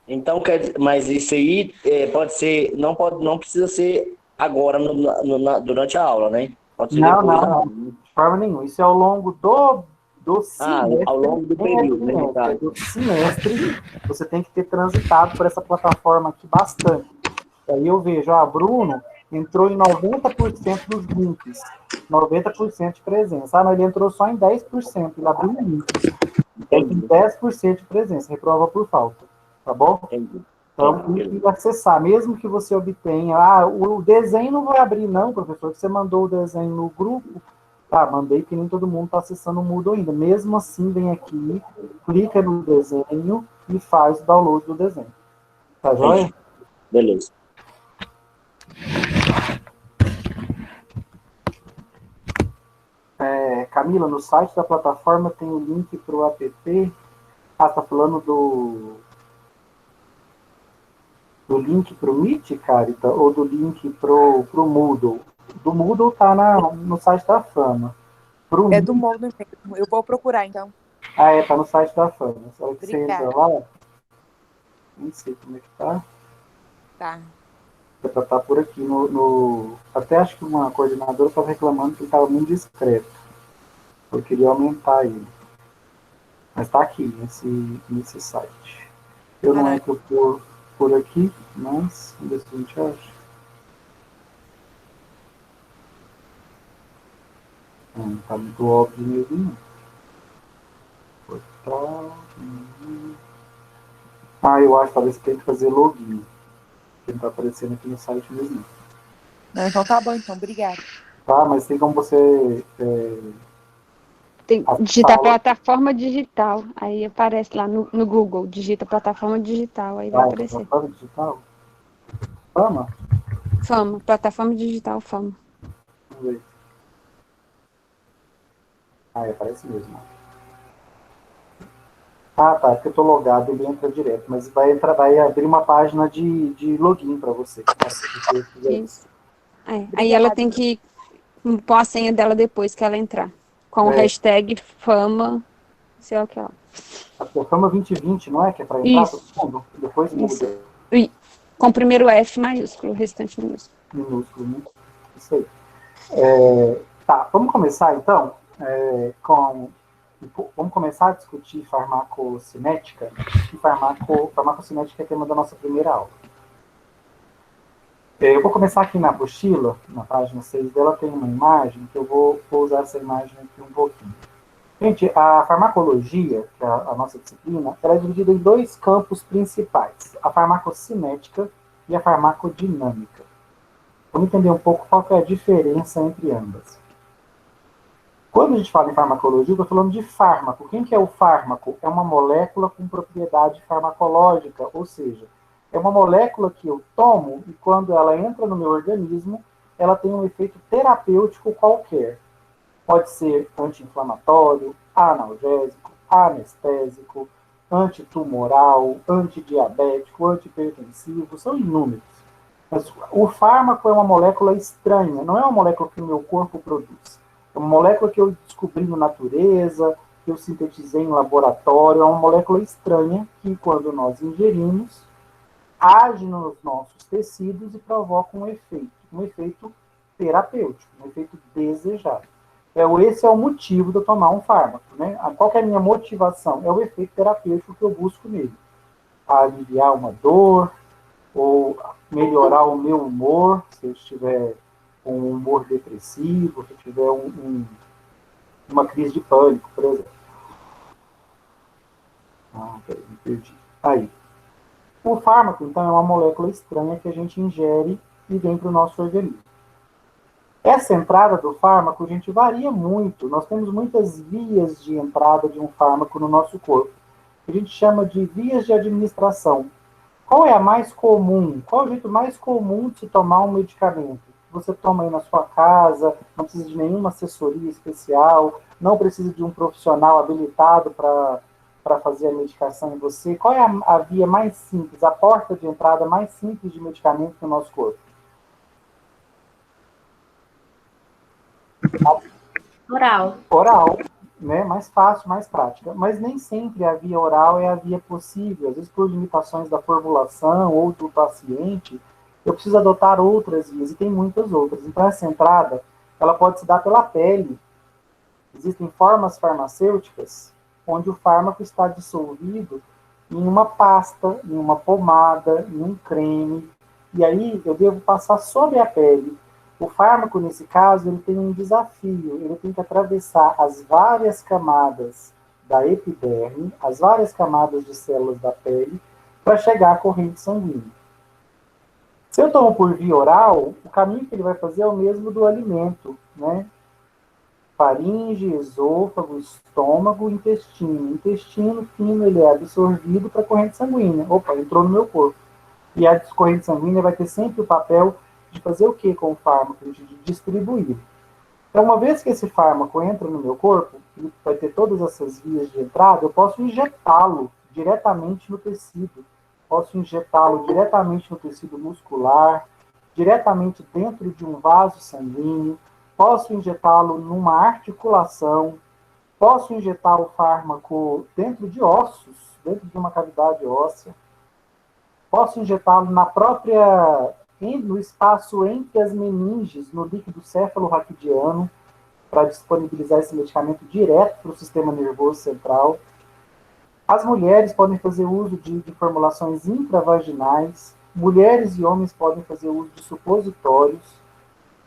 Então, mas isso aí pode ser, não precisa ser agora, durante a aula, né? Pode ser depois da aula. De forma nenhuma. Isso é ao longo do semestre. Ao longo do período, né? Do semestre, você tem que ter transitado por essa plataforma aqui bastante. Aí eu vejo, Bruno entrou em 90% dos links, 90% de presença. Mas ele entrou só em 10%, ele abriu um link. Tem 10% de presença, reprova por falta. Tá bom? Então, tem que acessar, mesmo que você obtenha. O desenho não vai abrir, não, professor. Você mandou o desenho no grupo. Tá, mandei que nem todo mundo está acessando o Moodle ainda. Mesmo assim, vem aqui, clica no desenho e faz o download do desenho. Tá joia? Beleza. Camila, no site da plataforma tem o link para o app. Tá falando do link para o Meet, Carita, ou do link para o Moodle? Do Moodle tá no site da Fama. Do Moodle mesmo. Eu vou procurar, então. Tá no site da Fama. Só que você entra lá. Nem sei como é que tá. Tá. Tá por aqui até acho que uma coordenadora estava reclamando que ele estava muito discreto. Eu queria aumentar ele. Mas tá aqui, nesse site. Eu não entro por aqui, mas vamos ver se a gente acha. Não tá muito óbvio mesmo, não. Portal. Eu acho que talvez tem que fazer login. Que não tá aparecendo aqui no site mesmo. Não, então tá bom, então. Obrigada. Tá, mas tem como você... Tem que digitar plataforma digital. Aí aparece lá no Google. Digita plataforma digital. Aí vai aparecer. Plataforma digital? Fama? Fama. Plataforma digital Fama. Vamos ver. Aparece mesmo. Tá, porque eu tô logado, ele entra direto, mas vai abrir uma página de login para você. Isso. Aí ela tem que pôr a senha dela depois que ela entrar. Com o hashtag Fama, sei lá o que é. A Fama 2020, não é? Que é para entrar todo mundo? Depois muda. Com o primeiro F maiúsculo, o restante minúsculo. Minúsculo, né? Isso aí. Tá, vamos começar então vamos começar a discutir farmacocinética. E farmacocinética é tema da nossa primeira aula. Eu vou começar aqui na apostila, na página 6 dela tem uma imagem, que eu vou usar essa imagem aqui um pouquinho. Gente, a farmacologia, que é a nossa disciplina, ela é dividida em dois campos principais, a farmacocinética e a farmacodinâmica. Vamos entender um pouco qual que é a diferença entre ambas. Quando a gente fala em farmacologia, eu estou falando de fármaco. Quem que é o fármaco? É uma molécula com propriedade farmacológica, ou seja, é uma molécula que eu tomo e quando ela entra no meu organismo, ela tem um efeito terapêutico qualquer. Pode ser anti-inflamatório, analgésico, anestésico, antitumoral, antidiabético, antihipertensivo, são inúmeros. Mas o fármaco é uma molécula estranha, não é uma molécula que o meu corpo produz. É uma molécula que eu descobri na natureza, que eu sintetizei em laboratório, é uma molécula estranha que, quando nós ingerimos, age nos nossos tecidos e provoca um efeito terapêutico, um efeito desejado. Esse é o motivo de eu tomar um fármaco. Né? Qual que é a minha motivação? É o efeito terapêutico que eu busco nele. Aliviar uma dor, ou melhorar o meu humor, se eu estiver com um humor depressivo, se eu tiver uma crise de pânico, por exemplo. Peraí, me perdi. Aí. O fármaco, então, é uma molécula estranha que a gente ingere e vem para o nosso organismo. Essa entrada do fármaco, a gente varia muito. Nós temos muitas vias de entrada de um fármaco no nosso corpo. A gente chama de vias de administração. Qual é a mais comum? Qual é o jeito mais comum de se tomar um medicamento? Você toma aí na sua casa, não precisa de nenhuma assessoria especial, não precisa de um profissional habilitado para fazer a medicação em você. Qual é a via mais simples, a porta de entrada mais simples de medicamento no nosso corpo? Oral. Oral, né? Mais fácil, mais prática. Mas nem sempre a via oral é a via possível. Às vezes, por limitações da formulação ou do paciente, eu preciso adotar outras vias, e tem muitas outras. Então, essa entrada, ela pode se dar pela pele. Existem formas farmacêuticas onde o fármaco está dissolvido em uma pasta, em uma pomada, em um creme, e aí eu devo passar sobre a pele. O fármaco, nesse caso, ele tem um desafio, ele tem que atravessar as várias camadas da epiderme, as várias camadas de células da pele, para chegar à corrente sanguínea. Se eu tomo por via oral, o caminho que ele vai fazer é o mesmo do alimento, né? Faringe, esôfago, estômago, intestino. O intestino fino, ele é absorvido para a corrente sanguínea. Opa, entrou no meu corpo. E a corrente sanguínea vai ter sempre o papel de fazer o que com o fármaco? De distribuir. Então, uma vez que esse fármaco entra no meu corpo, ele vai ter todas essas vias de entrada, eu posso injetá-lo diretamente no tecido. Posso injetá-lo diretamente no tecido muscular, diretamente dentro de um vaso sanguíneo, posso injetá-lo numa articulação, posso injetar o fármaco dentro de ossos, dentro de uma cavidade óssea, posso injetá-lo no espaço entre as meninges, no líquido céfalo-raquidiano, para disponibilizar esse medicamento direto para o sistema nervoso central. As mulheres podem fazer uso de formulações intravaginais, mulheres e homens podem fazer uso de supositórios,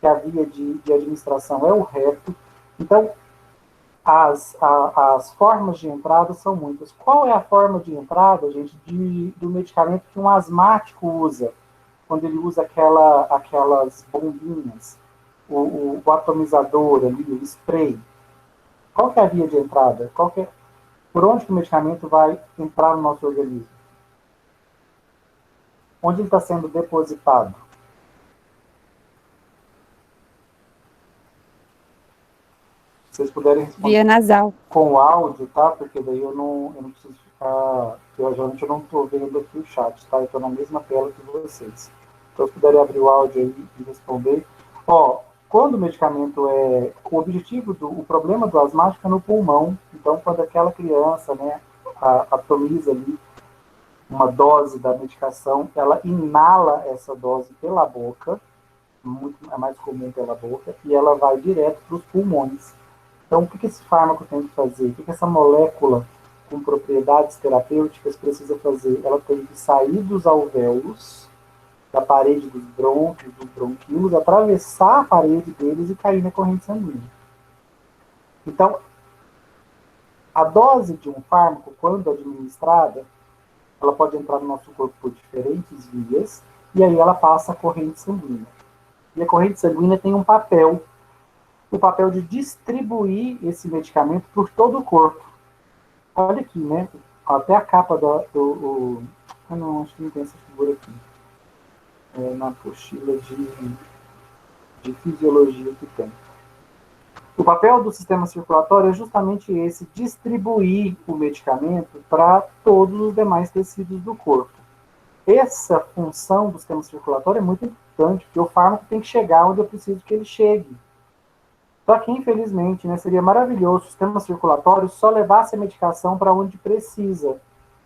que a via de administração é o reto. Então, as formas de entrada são muitas. Qual é a forma de entrada, gente, do medicamento que um asmático usa, quando ele usa aquelas bombinhas, o atomizador ali, o spray? Qual que é a via de entrada? Por onde que o medicamento vai entrar no nosso organismo? Onde ele está sendo depositado? Se vocês puderem responder Via nasal. com o áudio, tá? Porque daí eu não preciso ficar... Eu geralmente eu não estou vendo aqui o chat, tá? Eu estou na mesma tela que vocês. Então, se puderem abrir o áudio aí e responder. Quando o medicamento é... O objetivo o problema do asmático é no pulmão. Então, quando aquela criança, né, atomiza ali uma dose da medicação, ela inala essa dose pela boca, é mais comum pela boca, e ela vai direto para os pulmões. Então, o que esse fármaco tem que fazer? O que essa molécula com propriedades terapêuticas precisa fazer? Ela tem que sair dos alvéolos, da parede dos brônquios, dos bronquíolos, atravessar a parede deles e cair na corrente sanguínea. Então, a dose de um fármaco, quando administrada, ela pode entrar no nosso corpo por diferentes vias, e aí ela passa a corrente sanguínea. E a corrente sanguínea tem um papel, o papel de distribuir esse medicamento por todo o corpo. Olha aqui, né? Até a capa não, acho que não tem essa figura aqui. Na apostila de fisiologia que tem. O papel do sistema circulatório é justamente esse, distribuir o medicamento para todos os demais tecidos do corpo. Essa função do sistema circulatório é muito importante, porque o fármaco tem que chegar onde eu preciso que ele chegue. Só que, infelizmente, né, seria maravilhoso o sistema circulatório só levasse a medicação para onde precisa.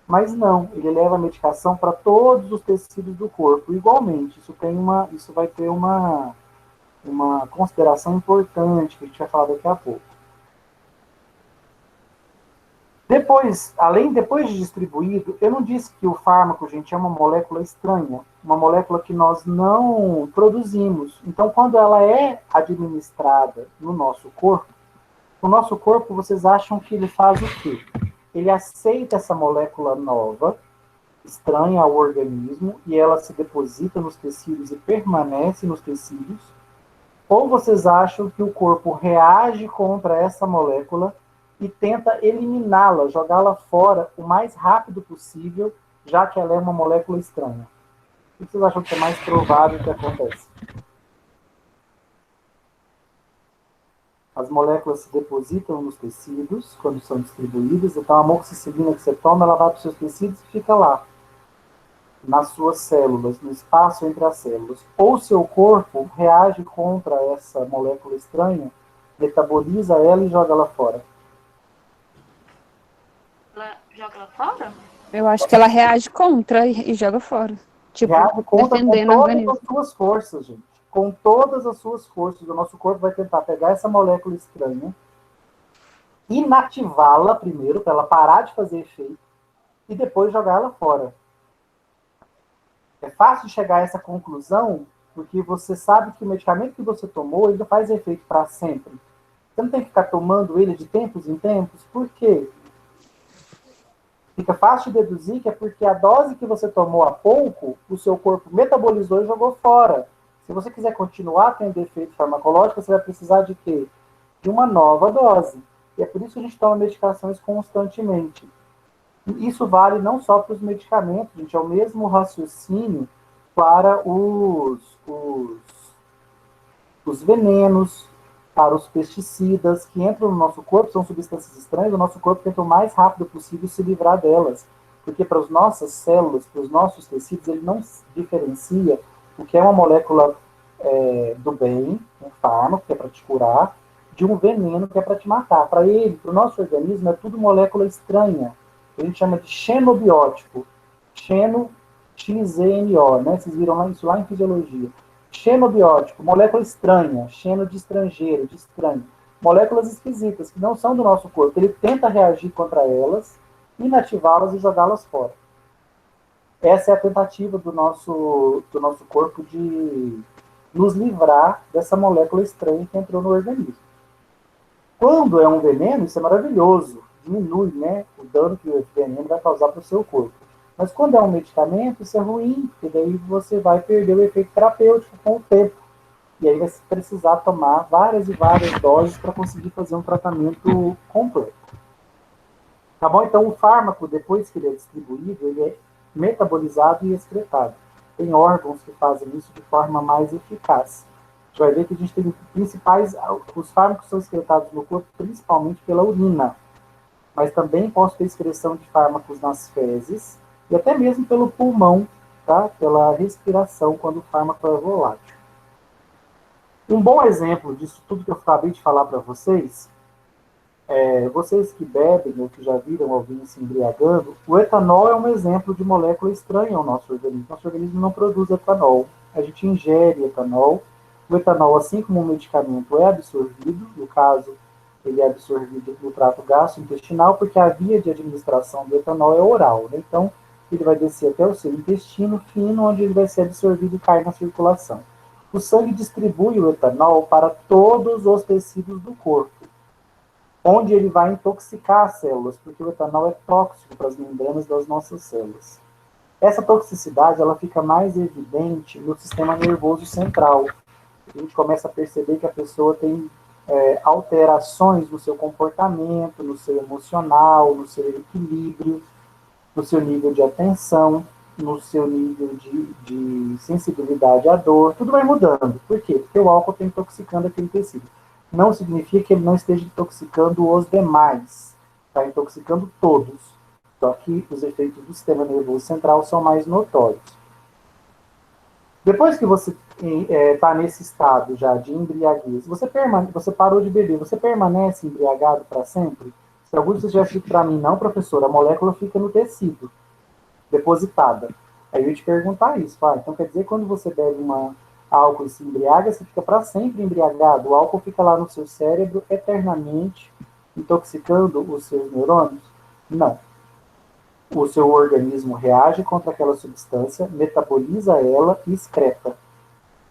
Mas não, ele leva a medicação para todos os tecidos do corpo, igualmente. Isso vai ter uma consideração importante, que a gente vai falar daqui a pouco. Depois de distribuído, eu não disse que o fármaco, gente, é uma molécula estranha, uma molécula que nós não produzimos. Então, quando ela é administrada no nosso corpo, o nosso corpo, vocês acham que ele faz o quê? Ele aceita essa molécula nova, estranha ao organismo, e ela se deposita nos tecidos e permanece nos tecidos? Ou vocês acham que o corpo reage contra essa molécula e tenta eliminá-la, jogá-la fora o mais rápido possível, já que ela é uma molécula estranha? O que vocês acham que é mais provável que acontece? As moléculas se depositam nos tecidos quando são distribuídas, então a amoxicilina que você toma, ela vai para os seus tecidos e fica lá, nas suas células, no espaço entre as células. Ou seu corpo reage contra essa molécula estranha, metaboliza ela e joga ela fora. Ela joga ela fora? Eu acho que ela reage contra e joga fora. Tipo, Reage contra com defendendo o todas organismo. as suas forças, gente. Com todas as suas forças, o nosso corpo vai tentar pegar essa molécula estranha, inativá-la primeiro, para ela parar de fazer efeito, e depois jogar ela fora. É fácil chegar a essa conclusão, porque você sabe que o medicamento que você tomou, ele não faz efeito para sempre. Você não tem que ficar tomando ele de tempos em tempos. Por quê? Fica fácil de deduzir que é porque a dose que você tomou há pouco, o seu corpo metabolizou e jogou fora. Se você quiser continuar tendo efeito farmacológico, você vai precisar de quê? De uma nova dose. E é por isso que a gente toma medicações constantemente. E isso vale não só para os medicamentos, gente, é o mesmo raciocínio para os venenos, para os pesticidas que entram no nosso corpo, são substâncias estranhas, o nosso corpo tenta o mais rápido possível se livrar delas. Porque para as nossas células, para os nossos tecidos, ele não diferencia o que é uma molécula do bem, um fármaco que é para te curar, de um veneno que é para te matar. Para ele, para o nosso organismo, é tudo molécula estranha. A gente chama de xenobiótico. Xeno, X-E-N-O, né? Vocês viram isso lá em fisiologia. Xenobiótico, molécula estranha, xeno de estrangeiro, de estranho. Moléculas esquisitas, que não são do nosso corpo. Ele tenta reagir contra elas, inativá-las e jogá-las fora. Essa é a tentativa do nosso corpo de nos livrar dessa molécula estranha que entrou no organismo. Quando é um veneno, isso é maravilhoso. Diminui, né, o dano que o veneno vai causar para o seu corpo. Mas quando é um medicamento, isso é ruim, porque daí você vai perder o efeito terapêutico com o tempo. E aí vai precisar tomar várias e várias doses para conseguir fazer um tratamento completo. Tá bom? Então, o fármaco, depois que ele é distribuído, ele é metabolizado e excretado. Tem órgãos que fazem isso de forma mais eficaz. A gente vai ver que a gente tem os fármacos são excretados no corpo principalmente pela urina, mas também posso ter excreção de fármacos nas fezes e até mesmo pelo pulmão, tá? Pela respiração, quando o fármaco é volátil. Um bom exemplo disso tudo que eu acabei de falar para vocês, vocês que bebem ou que já viram alguém se embriagando, o etanol é um exemplo de molécula estranha ao nosso organismo. Nosso organismo não produz etanol. A gente ingere etanol. O etanol, assim como o medicamento, é absorvido. No caso, ele é absorvido no trato gastrointestinal, porque a via de administração do etanol é oral, né? Então, ele vai descer até o seu intestino fino, onde ele vai ser absorvido e cair na circulação. O sangue distribui o etanol para todos os tecidos do corpo, onde ele vai intoxicar as células, porque o etanol é tóxico para as membranas das nossas células. Essa toxicidade ela fica mais evidente no sistema nervoso central. A gente começa a perceber que a pessoa tem alterações no seu comportamento, no seu emocional, no seu equilíbrio, no seu nível de atenção. no seu nível de sensibilidade à dor, tudo vai mudando. Por quê? Porque o álcool está intoxicando aquele tecido. Não significa que ele não esteja intoxicando os demais. Está intoxicando todos. Só que os efeitos do sistema nervoso central são mais notórios. Depois que você está nesse estado já de embriaguez, você parou de beber, você permanece embriagado para sempre? Se alguns já dito para mim, não, professor, a molécula fica no tecido, depositada. Aí eu ia te perguntar isso. Então quer dizer que quando você bebe álcool e se embriaga, você fica para sempre embriagado? O álcool fica lá no seu cérebro eternamente, intoxicando os seus neurônios? Não. O seu organismo reage contra aquela substância, metaboliza ela e excreta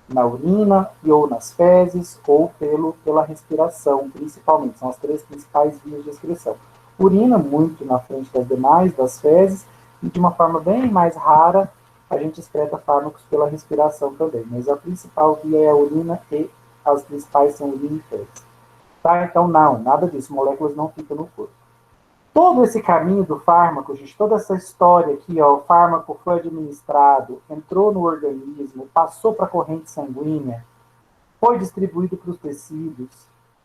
na urina ou nas fezes ou pela respiração, principalmente. São as 3 principais vias de excreção. Urina, muito na frente das demais, das fezes, e de uma forma bem mais rara, a gente excreta fármacos pela respiração também. Mas a principal via é a urina e as principais são urina e fezes. Tá? Então, não, nada disso. Moléculas não ficam no corpo. Todo esse caminho do fármaco, gente, toda essa história aqui, ó, o fármaco foi administrado, entrou no organismo, passou para a corrente sanguínea, foi distribuído para os tecidos,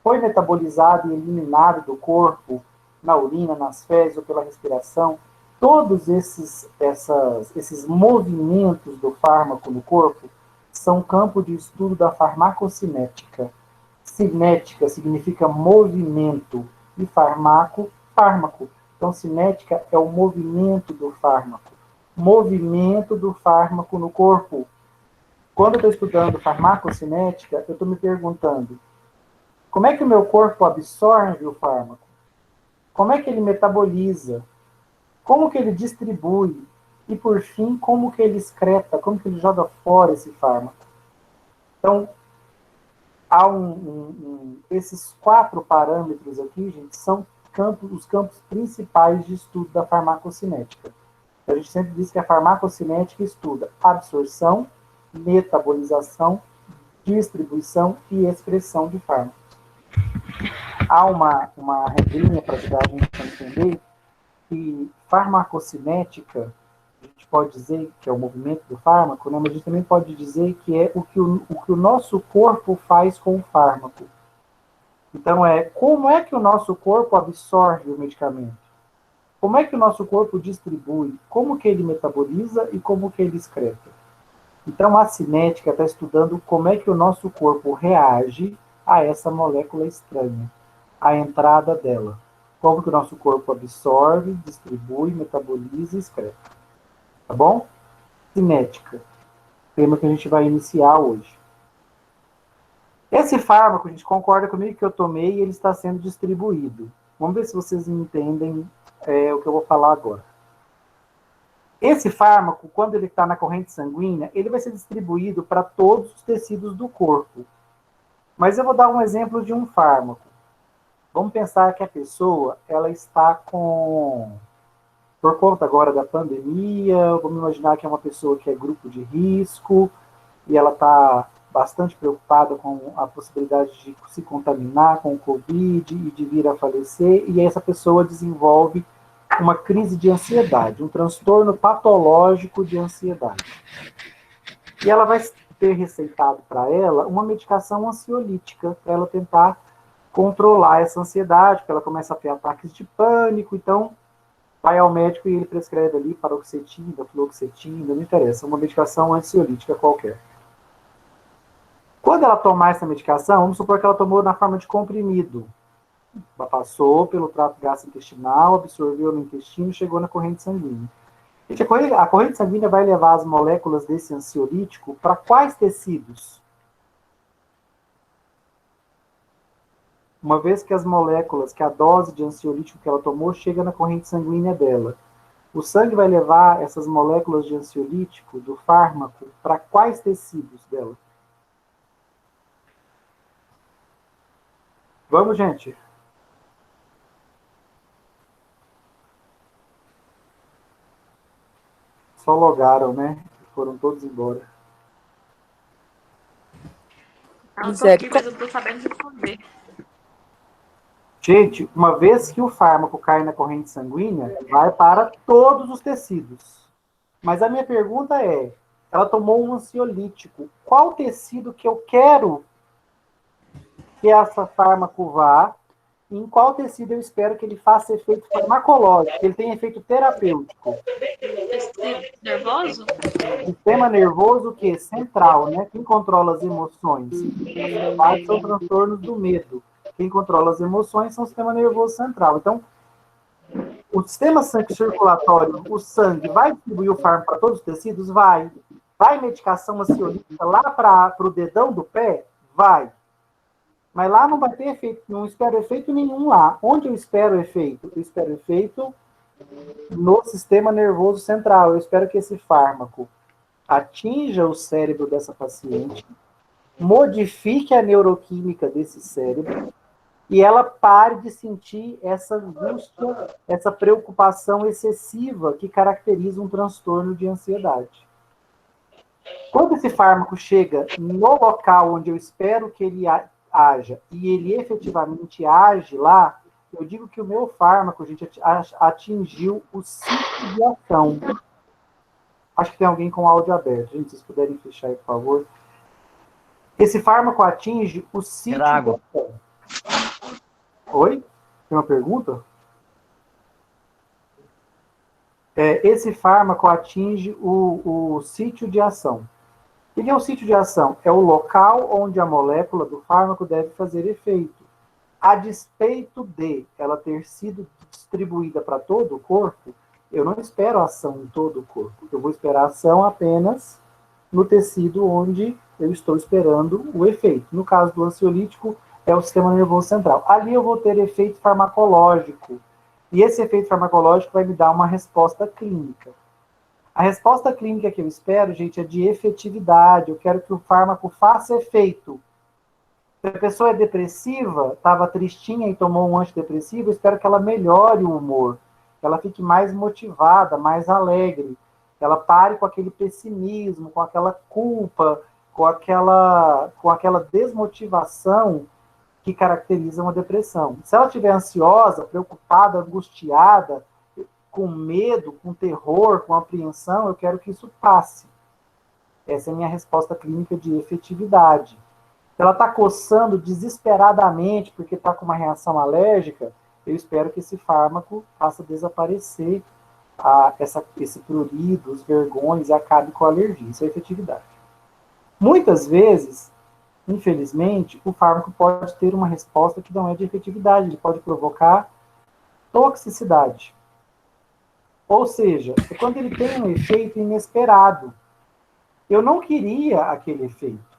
foi metabolizado e eliminado do corpo, na urina, nas fezes ou pela respiração. Todos esses movimentos do fármaco no corpo são campo de estudo da farmacocinética. Cinética significa movimento e fármaco. Então, cinética é o movimento do fármaco. Movimento do fármaco no corpo. Quando eu estou estudando farmacocinética, eu estou me perguntando, como é que o meu corpo absorve o fármaco? Como é que ele metaboliza? Como que ele distribui? E, por fim, como que ele excreta? Como que ele joga fora esse fármaco? Então, há esses 4 parâmetros aqui, gente, são os campos principais de estudo da farmacocinética. A gente sempre diz que a farmacocinética estuda absorção, metabolização, distribuição e excreção de fármacos. Há uma regrinha para ajudar a gente a entender que farmacocinética, a gente pode dizer que é o movimento do fármaco, né? Mas a gente também pode dizer que é o que o nosso corpo faz com o fármaco. Então, como é que o nosso corpo absorve o medicamento? Como é que o nosso corpo distribui? Como que ele metaboliza e como que ele excreta? Então, a cinética está estudando como é que o nosso corpo reage a essa molécula estranha, a entrada dela. Como que o nosso corpo absorve, distribui, metaboliza e excreta. Tá bom? Cinética. Tema que a gente vai iniciar hoje. Esse fármaco, a gente concorda comigo que eu tomei e ele está sendo distribuído. Vamos ver se vocês entendem o que eu vou falar agora. Esse fármaco, quando ele está na corrente sanguínea, ele vai ser distribuído para todos os tecidos do corpo. Mas eu vou dar um exemplo de um fármaco. Vamos pensar que a pessoa ela está por conta agora da pandemia, vamos imaginar que é uma pessoa que é grupo de risco e ela está bastante preocupada com a possibilidade de se contaminar com o Covid e de vir a falecer, e essa pessoa desenvolve uma crise de ansiedade, um transtorno patológico de ansiedade. E ela vai ter receitado para ela uma medicação ansiolítica, para ela tentar controlar essa ansiedade, porque ela começa a ter ataques de pânico, então vai ao médico e ele prescreve ali paroxetina, fluoxetina, não interessa, uma medicação ansiolítica qualquer. Quando ela tomar essa medicação, vamos supor que ela tomou na forma de comprimido. Ela passou pelo trato gastrointestinal, absorveu no intestino e chegou na corrente sanguínea. A corrente sanguínea vai levar as moléculas desse ansiolítico para quais tecidos? Uma vez que as moléculas, que a dose de ansiolítico que ela tomou chega na corrente sanguínea dela, o sangue vai levar essas moléculas de ansiolítico do fármaco para quais tecidos dela? Vamos, gente. Só logaram, né? Foram todos embora. Eu tô aqui, mas eu tô sabendo responder. Gente, uma vez que o fármaco cai na corrente sanguínea, vai para todos os tecidos. Mas a minha pergunta é, ela tomou um ansiolítico. Qual tecido que eu quero que essa fármaco vá? E em qual tecido eu espero que ele faça efeito farmacológico, que ele tenha efeito terapêutico? Nervoso? Sistema nervoso, o quê? Central, né? Quem controla as emoções? São transtornos do medo. Quem controla as emoções são o sistema nervoso central. Então, o sistema circulatório, o sangue, vai distribuir o fármaco para todos os tecidos? Vai. Vai medicação ansiolítica lá para o dedão do pé? Vai. Mas lá não vai ter efeito, não espero efeito nenhum lá. Onde eu espero efeito? Eu espero efeito no sistema nervoso central. Eu espero que esse fármaco atinja o cérebro dessa paciente, modifique a neuroquímica desse cérebro e ela pare de sentir essa angústia, essa preocupação excessiva que caracteriza um transtorno de ansiedade. Quando esse fármaco chega no local onde eu espero que ele haja e ele efetivamente age lá, eu digo que o meu fármaco, gente, atingiu o ciclo de ação. Acho que tem alguém com o áudio aberto. Gente, se vocês puderem fechar aí, por favor. Esse fármaco atinge o ciclo de ação. Oi? Tem uma pergunta? Esse fármaco atinge o sítio de ação. O que é o sítio de ação? É o local onde a molécula do fármaco deve fazer efeito. A despeito de ela ter sido distribuída para todo o corpo, eu não espero ação em todo o corpo. Eu vou esperar ação apenas no tecido onde eu estou esperando o efeito. No caso do ansiolítico, é o sistema nervoso central. Ali eu vou ter efeito farmacológico. E esse efeito farmacológico vai me dar uma resposta clínica. A resposta clínica que eu espero, gente, é de efetividade. Eu quero que o fármaco faça efeito. Se a pessoa é depressiva, estava tristinha e tomou um antidepressivo, eu espero que ela melhore o humor, que ela fique mais motivada, mais alegre, que ela pare com aquele pessimismo, com aquela culpa, com aquela desmotivação que caracteriza uma depressão. Se ela estiver ansiosa, preocupada, angustiada, com medo, com terror, com apreensão, eu quero que isso passe. Essa é a minha resposta clínica de efetividade. Se ela está coçando desesperadamente porque está com uma reação alérgica, eu espero que esse fármaco faça desaparecer esse prurido, os vergões e acabe com a alergia. Isso é efetividade. Muitas vezes, infelizmente, o fármaco pode ter uma resposta que não é de efetividade, ele pode provocar toxicidade. Ou seja, é quando ele tem um efeito inesperado. Eu não queria aquele efeito.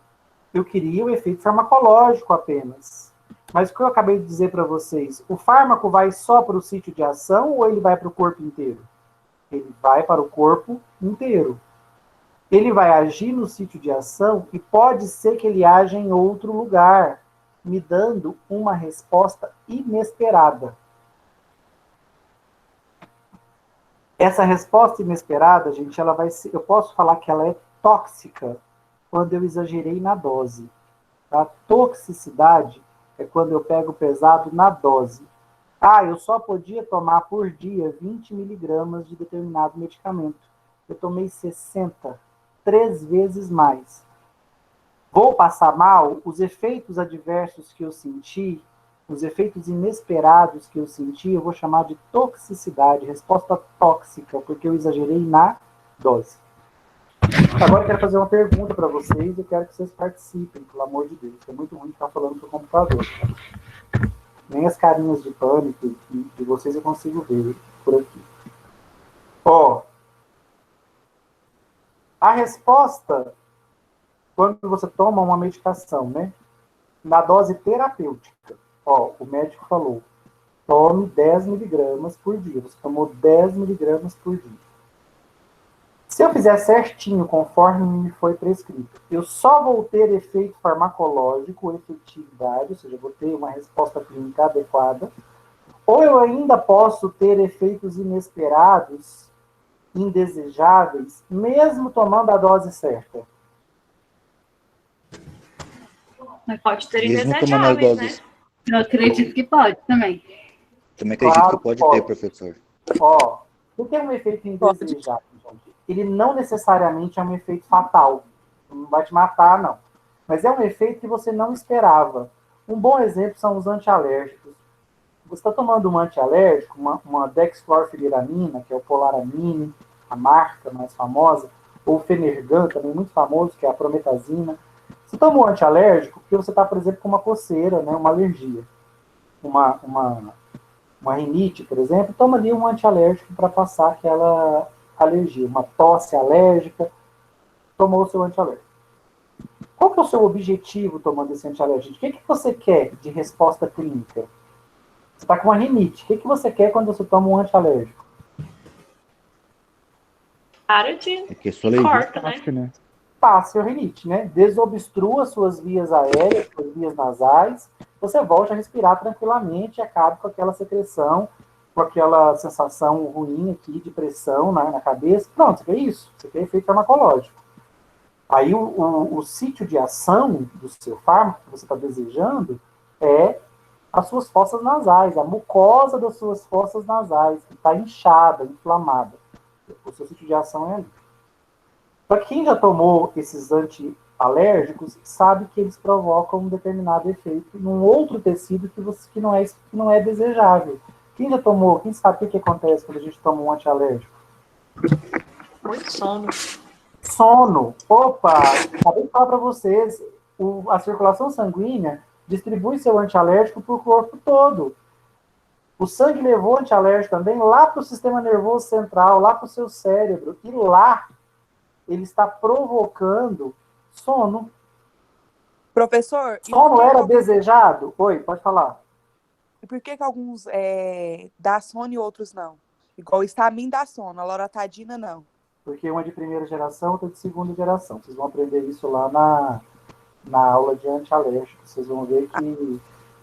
Eu queria o efeito farmacológico apenas. Mas o que eu acabei de dizer para vocês, o fármaco vai só para o sítio de ação ou ele vai para o corpo inteiro? Ele vai para o corpo inteiro. Ele vai agir no sítio de ação e pode ser que ele haja em outro lugar, me dando uma resposta inesperada. Essa resposta inesperada, gente, ela vai ser, eu posso falar que ela é tóxica quando eu exagerei na dose. A toxicidade é quando eu pego pesado na dose. Eu só podia tomar por dia 20 miligramas de determinado medicamento. Eu tomei 60, 3 vezes mais. Vou passar mal? Os efeitos adversos que eu senti, os efeitos inesperados que eu senti, eu vou chamar de toxicidade, resposta tóxica, porque eu exagerei na dose. Agora eu quero fazer uma pergunta para vocês e eu quero que vocês participem, pelo amor de Deus. É muito ruim ficar falando pro computador. Nem as carinhas de pânico de vocês eu consigo ver por aqui. A resposta, quando você toma uma medicação, né? Na dose terapêutica. O médico falou, tome 10 miligramas por dia. Você tomou 10 miligramas por dia. Se eu fizer certinho, conforme me foi prescrito, eu só vou ter efeito farmacológico, efetividade, ou seja, vou ter uma resposta clínica adequada, ou eu ainda posso ter efeitos inesperados, indesejáveis, mesmo tomando a dose certa. Mas pode ter Mesmo tomando as indesejáveis, né? doses. Eu acredito que pode também. Também acredito que pode ter, professor. O que é um efeito indesejável, gente? ele não necessariamente é um efeito fatal. Não vai te matar, não. Mas é um efeito que você não esperava. Um bom exemplo são os antialérgicos. Você está tomando um antialérgico, uma dextrorfeniramina, que é o Polaramine, a marca mais famosa, ou o Fenergan, também muito famoso, que é a prometazina. Você toma um antialérgico porque você está, por exemplo, com uma coceira, né, uma alergia, uma rinite, por exemplo, toma ali um antialérgico para passar aquela alergia. Uma tosse alérgica, tomou o seu antialérgico. Qual que é o seu objetivo tomando esse antialérgico? O que você quer de resposta clínica? Você está com uma rinite. O que você quer quando você toma um antialérgico? Para de que sua alergia corta, né? Passe a rinite, né? Desobstrua suas vias aéreas, suas vias nasais, você volta a respirar tranquilamente e acabe com aquela secreção, com aquela sensação ruim aqui de pressão na cabeça. Pronto, você quer isso? Você quer efeito farmacológico. Aí o sítio de ação do seu fármaco que você está desejando é as suas fossas nasais, a mucosa das suas fossas nasais, que está inchada, inflamada. O seu sítio de ação é ali. Para quem já tomou esses antialérgicos, sabe que eles provocam um determinado efeito num outro tecido que não é desejável. Quem já tomou, quem sabe o que acontece quando a gente toma um antialérgico? Muito sono. Sono. Opa, acabei de falar para vocês, a circulação sanguínea distribui seu antialérgico para o corpo todo. O sangue levou antialérgico também lá para o sistema nervoso central, lá para o seu cérebro, e lá ele está provocando sono. Professor, Sono era desejado? Oi, pode falar. E por que alguns dá sono e outros não? Igual o Estamin dá sono, a loratadina não. Porque uma é de primeira geração, outra de segunda geração. Vocês vão aprender isso lá na aula de antialérgicos. Vocês vão ver que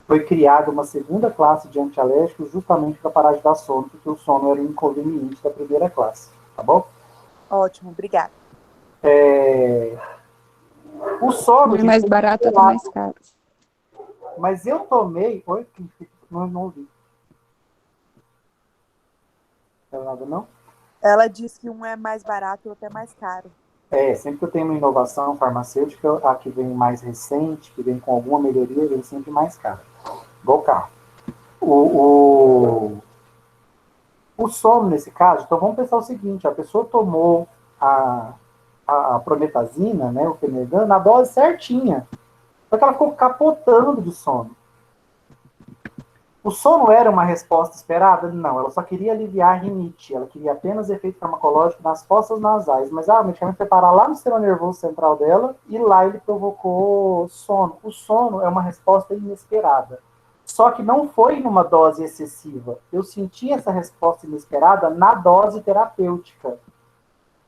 foi criada uma segunda classe de antialérgicos justamente para parar de dar sono, porque o sono era um inconveniente da primeira classe. Tá bom? Ótimo, obrigada. O sono... É mais barato ou mais caro? Mas eu tomei... Oi? Não ouvi. Não nada, não? Ela diz que um é mais barato e outro é mais caro. Sempre que eu tenho uma inovação farmacêutica, a que vem mais recente, que vem com alguma melhoria, vem sempre mais caro. Igual carro. O sono, nesse caso, então vamos pensar o seguinte, a pessoa tomou a prometazina, né, o Fenergan, na dose certinha. Só que ela ficou capotando de sono. O sono era uma resposta esperada? Não, ela só queria aliviar a rinite, ela queria apenas efeito farmacológico nas fossas nasais, mas o medicamento foi parar lá no sistema nervoso central dela e lá ele provocou sono. O sono é uma resposta inesperada. Só que não foi numa dose excessiva. Eu senti essa resposta inesperada na dose terapêutica.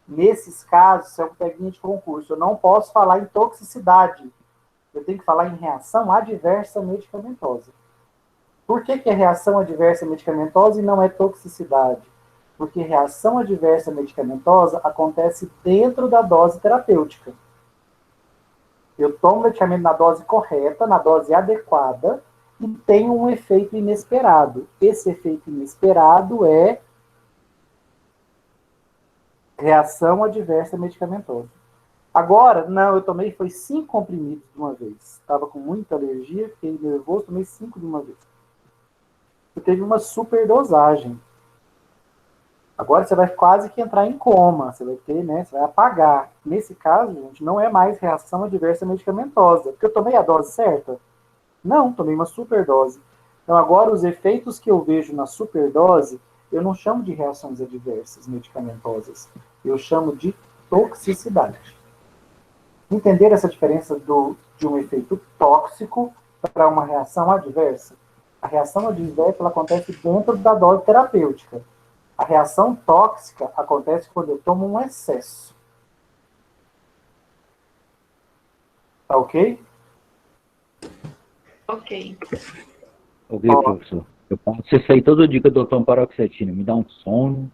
Nesses casos, isso é um peguinha de concurso. Eu não posso falar em toxicidade. Eu tenho que falar em reação adversa medicamentosa. Por que é reação adversa medicamentosa e não é toxicidade? Porque reação adversa medicamentosa acontece dentro da dose terapêutica. Eu tomo o medicamento na dose correta, na dose adequada, e tenho um efeito inesperado. Esse efeito inesperado é reação adversa medicamentosa. Agora, não, eu tomei, foi 5 comprimidos de uma vez. Estava com muita alergia, fiquei nervoso, tomei 5 de uma vez. Você teve uma superdosagem. Agora você vai quase que entrar em coma, você vai ter, né, você vai apagar. Nesse caso, gente, não é mais reação adversa medicamentosa, porque eu tomei a dose certa? Não, tomei uma superdose. Então agora os efeitos que eu vejo na superdose, eu não chamo de reações adversas medicamentosas, eu chamo de toxicidade. Entender essa diferença de um efeito tóxico para uma reação adversa? A reação adversa ela acontece dentro da dose terapêutica. A reação tóxica acontece quando eu tomo um excesso. Tá ok? Ok. Ok, professor. Eu passo isso aí todo dia que eu tomo paroxetina. Me dá um sono.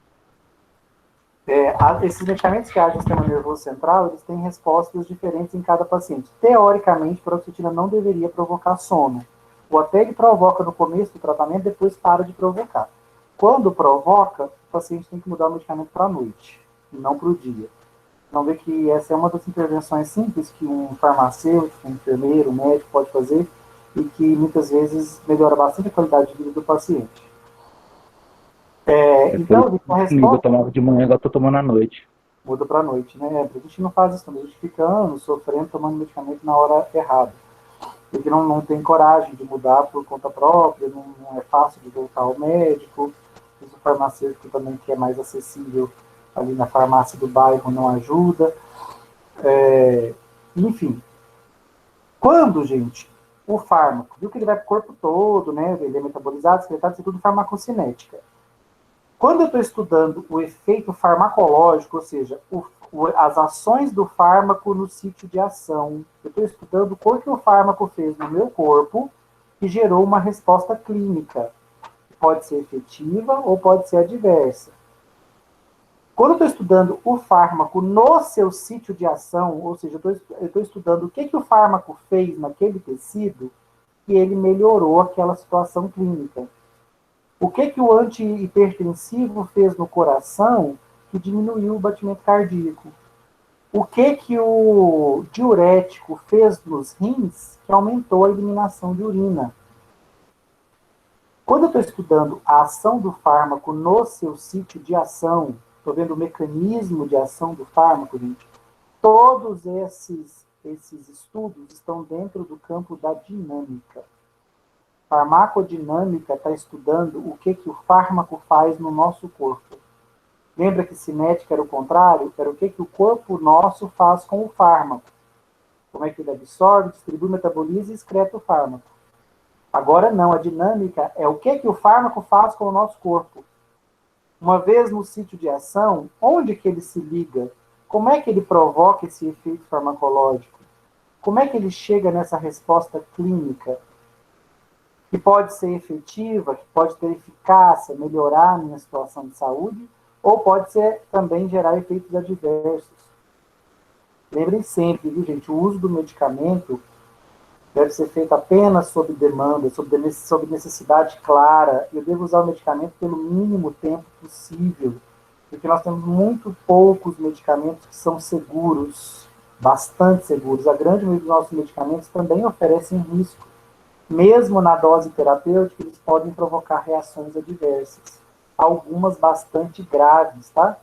Esses medicamentos que agem no sistema nervoso central, eles têm respostas diferentes em cada paciente. Teoricamente, paroxetina não deveria provocar sono. Ou até ele provoca no começo do tratamento, depois para de provocar. Quando provoca, o paciente tem que mudar o medicamento para a noite. e não para o dia. Então, vê que essa é uma das intervenções simples que um farmacêutico, um enfermeiro, um médico pode fazer e que muitas vezes melhora bastante a qualidade de vida do paciente. Então, a resposta... Eu tomava de manhã, agora estou tomando à noite. Muda para a noite, né? A gente não faz isso, a gente fica anos sofrendo, tomando medicamento na hora errada. Porque não tem coragem de mudar por conta própria, não é fácil de voltar ao médico. O farmacêutico também, que é mais acessível ali na farmácia do bairro, não ajuda. Enfim. Quando, gente, o fármaco, viu que ele vai para o corpo todo, né? Ele é metabolizado, excretado, isso é tudo farmacocinética. Quando eu estou estudando o efeito farmacológico, ou seja, as ações do fármaco no sítio de ação, eu estou estudando o que o fármaco fez no meu corpo que gerou uma resposta clínica. Pode ser efetiva ou pode ser adversa. Quando eu estou estudando o fármaco no seu sítio de ação, ou seja, eu estou estudando o que o fármaco fez naquele tecido que ele melhorou aquela situação clínica. O que o antihipertensivo fez no coração que diminuiu o batimento cardíaco? O que o diurético fez nos rins que aumentou a eliminação de urina? Quando eu estou estudando a ação do fármaco no seu sítio de ação, estou vendo o mecanismo de ação do fármaco, gente, todos esses estudos estão dentro do campo da dinâmica. Farmacodinâmica está estudando o que o fármaco faz no nosso corpo. Lembra que cinética era o contrário? Era o que o corpo nosso faz com o fármaco. Como é que ele absorve, distribui, metaboliza e excreta o fármaco. Agora não, a dinâmica é o que o fármaco faz com o nosso corpo. Uma vez no sítio de ação, onde que ele se liga? Como é que ele provoca esse efeito farmacológico? Como é que ele chega nessa resposta clínica? Que pode ser efetiva, que pode ter eficácia, melhorar a minha situação de saúde, ou pode ser também gerar efeitos adversos. Lembrem sempre, viu, gente, o uso do medicamento deve ser feito apenas sob demanda, sob necessidade clara. Eu devo usar o medicamento pelo mínimo tempo possível, porque nós temos muito poucos medicamentos que são seguros, bastante seguros. A grande maioria dos nossos medicamentos também oferecem risco. Mesmo na dose terapêutica, eles podem provocar reações adversas. Algumas bastante graves, tá?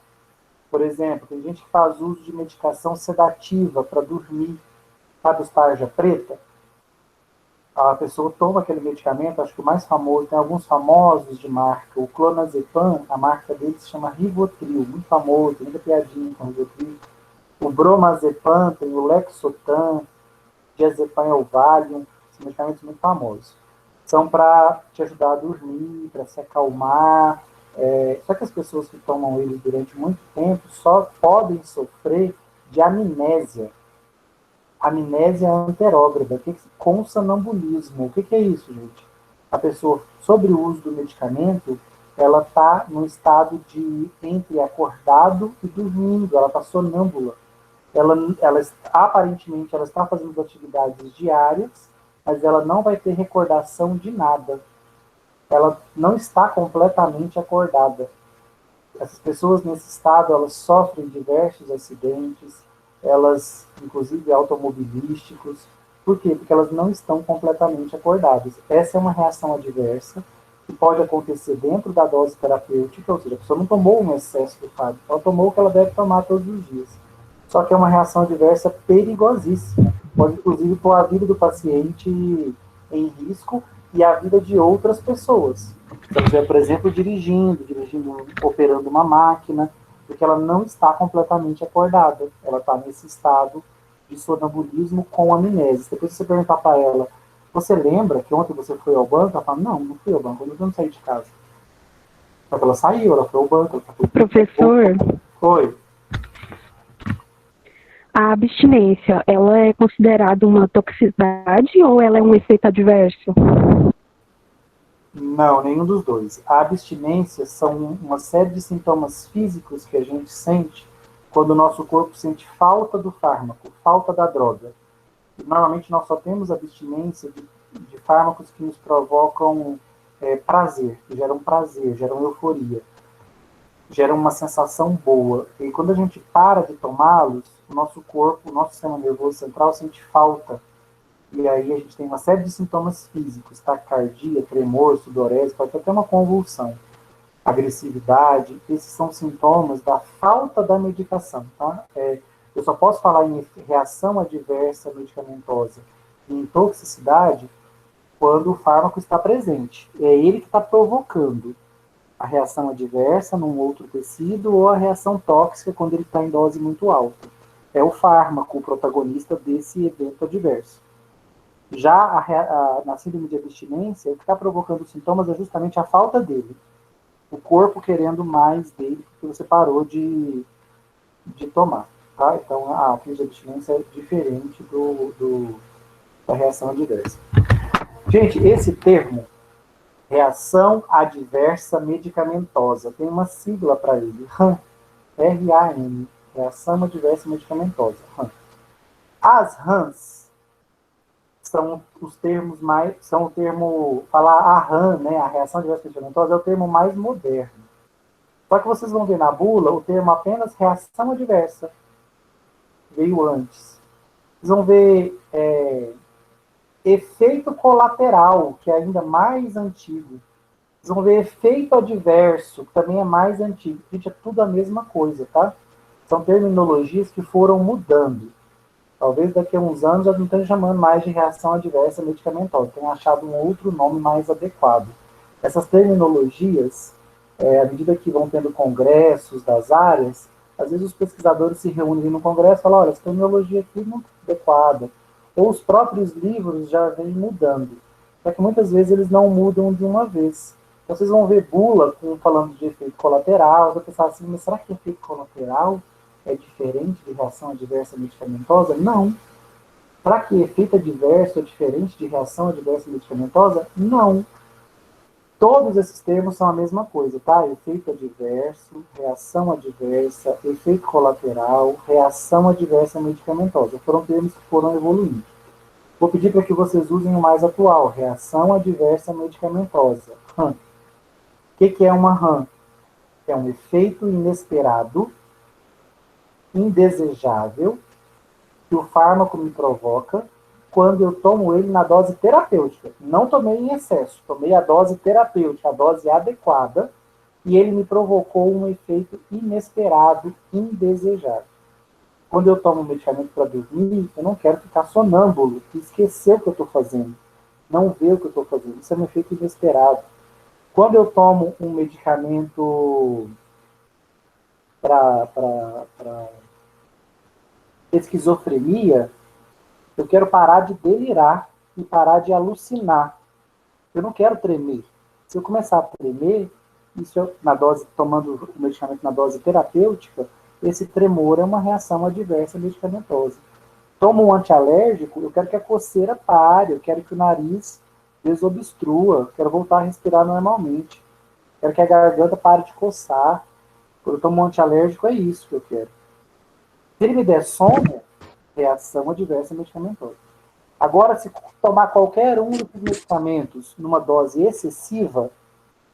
Por exemplo, tem gente que faz uso de medicação sedativa para dormir, sabe, os tarja preta? A pessoa toma aquele medicamento, acho que o mais famoso, tem alguns famosos de marca, o clonazepam, a marca dele se chama Rivotril, muito famoso, tem muita piadinha com o Rivotril. O bromazepam, tem o Lexotan, diazepam é o Valium, são medicamentos muito famosos. São para te ajudar a dormir, para se acalmar. Só que as pessoas que tomam eles durante muito tempo só podem sofrer de amnésia. Amnésia anterógrada, com sonambulismo. O que é isso, gente? A pessoa, sobre o uso do medicamento, ela está no estado de entre acordado e dormindo, ela está sonâmbula. Aparentemente, ela está fazendo atividades diárias, mas ela não vai ter recordação de nada. Ela não está completamente acordada. Essas pessoas nesse estado, elas sofrem diversos acidentes, elas, inclusive automobilísticos. Por quê? Porque elas não estão completamente acordadas. Essa é uma reação adversa que pode acontecer dentro da dose terapêutica, ou seja, a pessoa não tomou um excesso do fármaco, ela tomou o que ela deve tomar todos os dias. Só que é uma reação adversa perigosíssima. Pode, inclusive, pôr a vida do paciente em risco e a vida de outras pessoas. Então, por exemplo, dirigindo, operando uma máquina, porque ela não está completamente acordada. Ela está nesse estado de sonambulismo com amnésia. Depois você perguntar para ela, você lembra que ontem você foi ao banco? Ela fala, não fui ao banco, eu não saí de casa. Só que ela saiu, ela foi ao banco. Professor? Foi. A abstinência, ela é considerada uma toxicidade ou ela é um efeito adverso? Não, nenhum dos dois. A abstinência são uma série de sintomas físicos que a gente sente quando o nosso corpo sente falta do fármaco, falta da droga. E, normalmente nós só temos abstinência de fármacos que nos provocam prazer, que geram euforia. geram uma sensação boa. E quando a gente para de tomá-los, o nosso corpo, o nosso sistema nervoso central sente falta. E aí a gente tem uma série de sintomas físicos, taquicardia, tremor, sudorese, pode ter até uma convulsão, agressividade. Esses são sintomas da falta da medicação, tá? Eu só posso falar em reação adversa medicamentosa e em toxicidade quando o fármaco está presente. É ele que está provocando a reação adversa num outro tecido ou a reação tóxica quando ele está em dose muito alta. É o fármaco o protagonista desse evento adverso. Já na síndrome de abstinência, o que está provocando os sintomas é justamente a falta dele. O corpo querendo mais dele, porque você parou de tomar. Tá? Então, a crise de abstinência é diferente da reação adversa. Gente, esse termo, reação adversa medicamentosa, tem uma sigla para ele, RAM, R-A-M, reação adversa medicamentosa, RAM. As RAMs são os termos mais, são o termo, falar a RAM, né, a reação adversa medicamentosa, é o termo mais moderno. Só que vocês vão ver na bula o termo apenas reação adversa, veio antes. Vocês vão ver efeito colateral, que é ainda mais antigo. Vocês vão ver efeito adverso, que também é mais antigo. Gente, é tudo a mesma coisa, tá? São terminologias que foram mudando. Talvez daqui a uns anos já não estejam chamando mais de reação adversa medicamentosa. Tenham achado um outro nome mais adequado. Essas terminologias, à medida que vão tendo congressos das áreas, às vezes os pesquisadores se reúnem no congresso e falam, olha, essa terminologia aqui não é adequada. Ou os próprios livros já vêm mudando. Só que muitas vezes eles não mudam de uma vez. Então, vocês vão ver bula falando de efeito colateral, você pensar assim, mas será que efeito colateral é diferente de reação adversa medicamentosa? Não. Será que efeito adverso é diferente de reação adversa medicamentosa? Não. Todos esses termos são a mesma coisa, tá? Efeito adverso, reação adversa, efeito colateral, reação adversa medicamentosa. Foram termos que foram evoluindo. Vou pedir para que vocês usem o mais atual, reação adversa medicamentosa, RAM. O que é uma RAM? É um efeito inesperado, indesejável, que o fármaco me provoca quando eu tomo ele na dose terapêutica. Não tomei em excesso, tomei a dose terapêutica, a dose adequada, e ele me provocou um efeito inesperado, indesejado. Quando eu tomo um medicamento para dormir, eu não quero ficar sonâmbulo, esquecer o que eu estou fazendo, não ver o que eu estou fazendo. Isso é um efeito inesperado. Quando eu tomo um medicamento para esquizofrenia, eu quero parar de delirar e parar de alucinar. Eu não quero tremer. Se eu começar a tremer, tomando o medicamento na dose terapêutica, esse tremor é uma reação adversa medicamentosa. Tomo um antialérgico, eu quero que a coceira pare, eu quero que o nariz desobstrua, eu quero voltar a respirar normalmente. Quero que a garganta pare de coçar. Quando eu tomo um antialérgico, é isso que eu quero. Se ele me der sono, reação adversa medicamentosa. Agora, se tomar qualquer um desses medicamentos numa dose excessiva,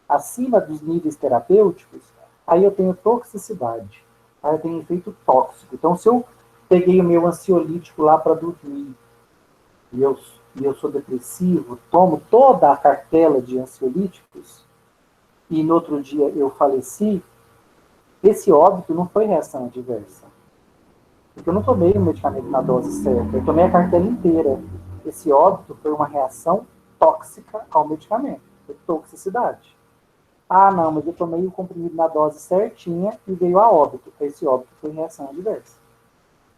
acima dos níveis terapêuticos, aí eu tenho toxicidade. Aí eu tenho efeito tóxico. Então, se eu peguei o meu ansiolítico lá para dormir, e eu sou depressivo, tomo toda a cartela de ansiolíticos, e no outro dia eu faleci, esse óbito não foi reação adversa. Porque eu não tomei o medicamento na dose certa, eu tomei a cartela inteira. Esse óbito foi uma reação tóxica ao medicamento, foi toxicidade. Ah, não, mas eu tomei o comprimido na dose certinha e veio a óbito. Esse óbito foi reação adversa.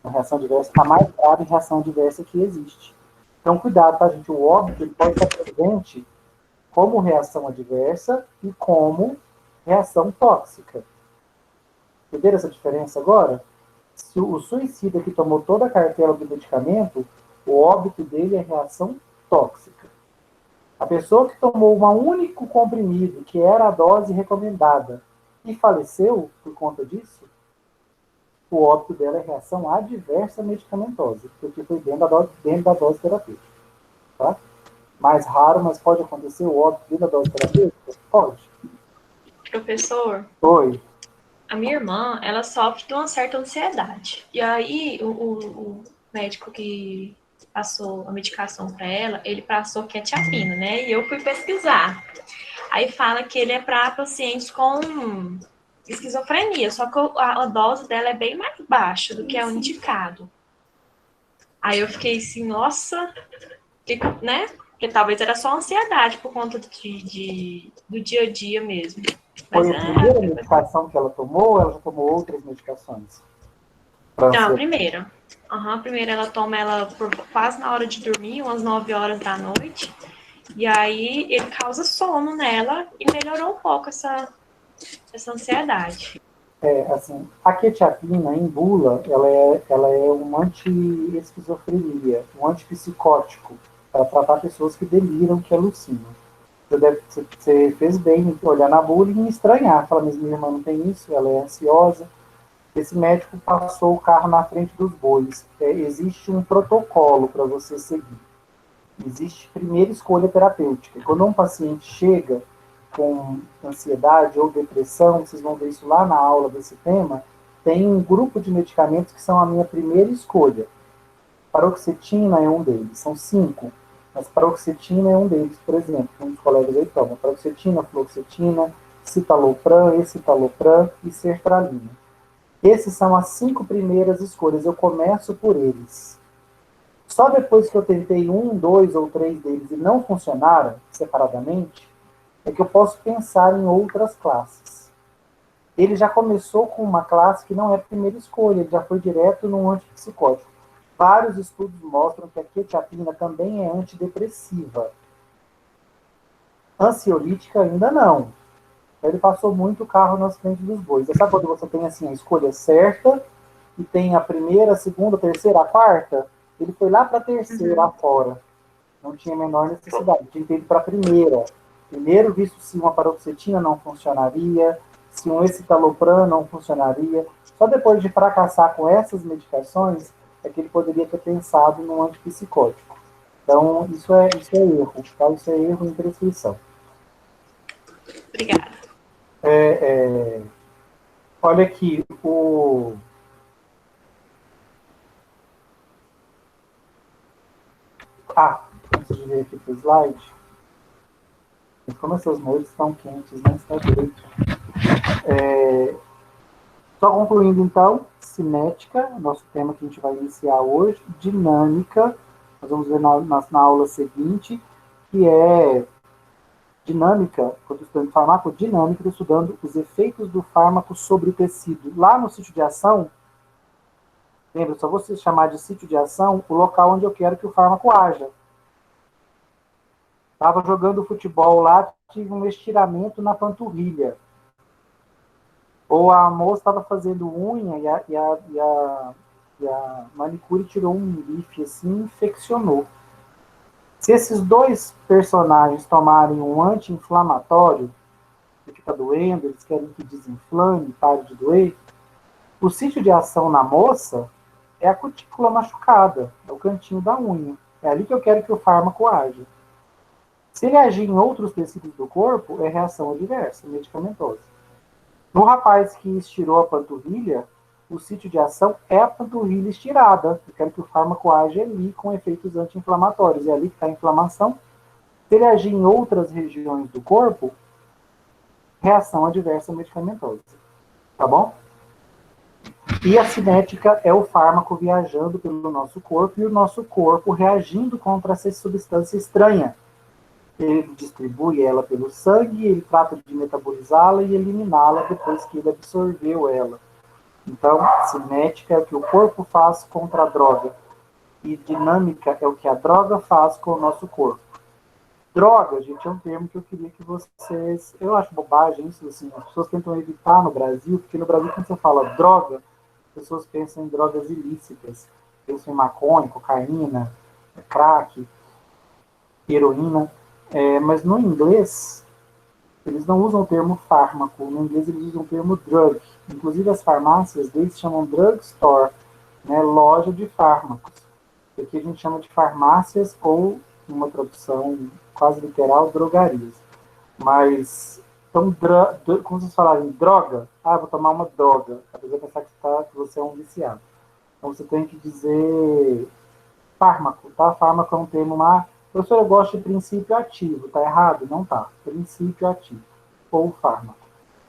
A reação adversa, a mais grave reação adversa que existe. Então, cuidado, tá, gente? O óbito ele pode estar presente como reação adversa e como reação tóxica. Entenderam essa diferença agora? Se o suicida que tomou toda a cartela do medicamento, o óbito dele é reação tóxica. A pessoa que tomou um único comprimido, que era a dose recomendada, e faleceu por conta disso, o óbito dela é reação adversa medicamentosa, porque foi dentro da dose terapêutica. Tá? Mais raro, mas pode acontecer o óbito dentro da dose terapêutica? Pode. Professor, Oi. A minha irmã, ela sofre de uma certa ansiedade. E aí, o médico que passou a medicação para ela, ele passou quetiapina, né? E eu fui pesquisar. Aí fala que ele é para pacientes com esquizofrenia, só que a dose dela é bem mais baixa do que é o indicado. Aí eu fiquei assim, nossa, né? Porque talvez era só ansiedade por conta do dia a dia mesmo. Mas Foi a primeira medicação que ela tomou ou ela já tomou outras medicações? Não, a primeira. A primeira ela toma ela por quase na hora de dormir, umas 9 horas da noite. E aí ele causa sono nela e melhorou um pouco essa ansiedade. Assim, a quetiapina em bula, ela é um anti-esquizofrenia, um antipsicótico, para tratar pessoas que deliram, que alucinam. Você fez bem em olhar na bula e me estranhar. Falar, mas minha irmã não tem isso, ela é ansiosa. Esse médico passou o carro na frente dos bois. Existe um protocolo para você seguir. Existe primeira escolha terapêutica. Quando um paciente chega com ansiedade ou depressão, vocês vão ver isso lá na aula desse tema, tem um grupo de medicamentos que são a minha primeira escolha. Paroxetina é um deles, são 5, mas paroxetina é um deles, por exemplo, um dos colegas aí toma paroxetina, fluoxetina, citalopram, escitalopram e sertralina. Esses são as 5 primeiras escolhas, eu começo por eles. Só depois que eu tentei 1, 2 ou 3 deles e não funcionaram separadamente, é que eu posso pensar em outras classes. Ele já começou com uma classe que não é a primeira escolha, ele já foi direto num antipsicótico. Vários estudos mostram que a quetiapina também é antidepressiva. Ansiolítica ainda não. Ele passou muito o carro nas frentes dos bois. Sabe quando você tem assim, a escolha certa e tem a primeira, a segunda, a terceira, a quarta? Ele foi lá para a terceira fora. Não tinha a menor necessidade. Tinha que ir para a primeira. Primeiro, visto se uma paroxetina não funcionaria, se um escitalopram não funcionaria. Só depois de fracassar com essas medicações é que ele poderia ter pensado num antipsicótico. Então, isso é erro. Tá? Isso é erro em prescrição. Obrigada. Olha aqui, antes de ver aqui para o slide, como essas noites estão quentes, né? Está direito. Só concluindo, então, cinética, nosso tema que a gente vai iniciar hoje, dinâmica, nós vamos ver na aula seguinte, que é dinâmica, quando estudando farmacodinâmica, estudando os efeitos do fármaco sobre o tecido. Lá no sítio de ação, lembra, só vou chamar de sítio de ação o local onde eu quero que o fármaco haja. Estava jogando futebol lá, tive um estiramento na panturrilha. Ou a moça estava fazendo unha e a manicure tirou um bife assim e infeccionou. Se esses dois personagens tomarem um anti-inflamatório, que fica doendo, eles querem que desinflame, pare de doer, o sítio de ação na moça é a cutícula machucada, é o cantinho da unha. É ali que eu quero que o fármaco haja. Se ele agir em outros tecidos do corpo, é reação adversa, medicamentosa. No rapaz que estirou a panturrilha, o sítio de ação é a panturrilha estirada. Eu quero que o fármaco age ali com efeitos anti-inflamatórios. É ali que está a inflamação. Se ele agir em outras regiões do corpo, reação adversa medicamentosa. Tá bom? E a cinética é o fármaco viajando pelo nosso corpo e o nosso corpo reagindo contra essa substância estranha. Ele distribui ela pelo sangue, ele trata de metabolizá-la e eliminá-la depois que ele absorveu ela. Então, cinética é o que o corpo faz contra a droga. E dinâmica é o que a droga faz com o nosso corpo. Droga, gente, é um termo que eu queria que vocês... Eu acho bobagem isso, assim, as pessoas tentam evitar no Brasil, porque no Brasil, quando você fala droga, as pessoas pensam em drogas ilícitas. Pensam em maconha, cocaína, crack, heroína. Mas no inglês, eles não usam o termo fármaco. No inglês, eles usam o termo drug. Inclusive, as farmácias deles chamam drugstore, né, loja de fármacos. Aqui a gente chama de farmácias ou, numa tradução quase literal, drogarias. Mas Então, como vocês falaram, droga, vou tomar uma droga. A pessoa pensar que você é um viciado. Então, você tem que dizer fármaco, tá? Fármaco é um termo lá. Professor, eu gosto de princípio ativo. Tá errado? Não tá. Princípio ativo. Ou fármaco.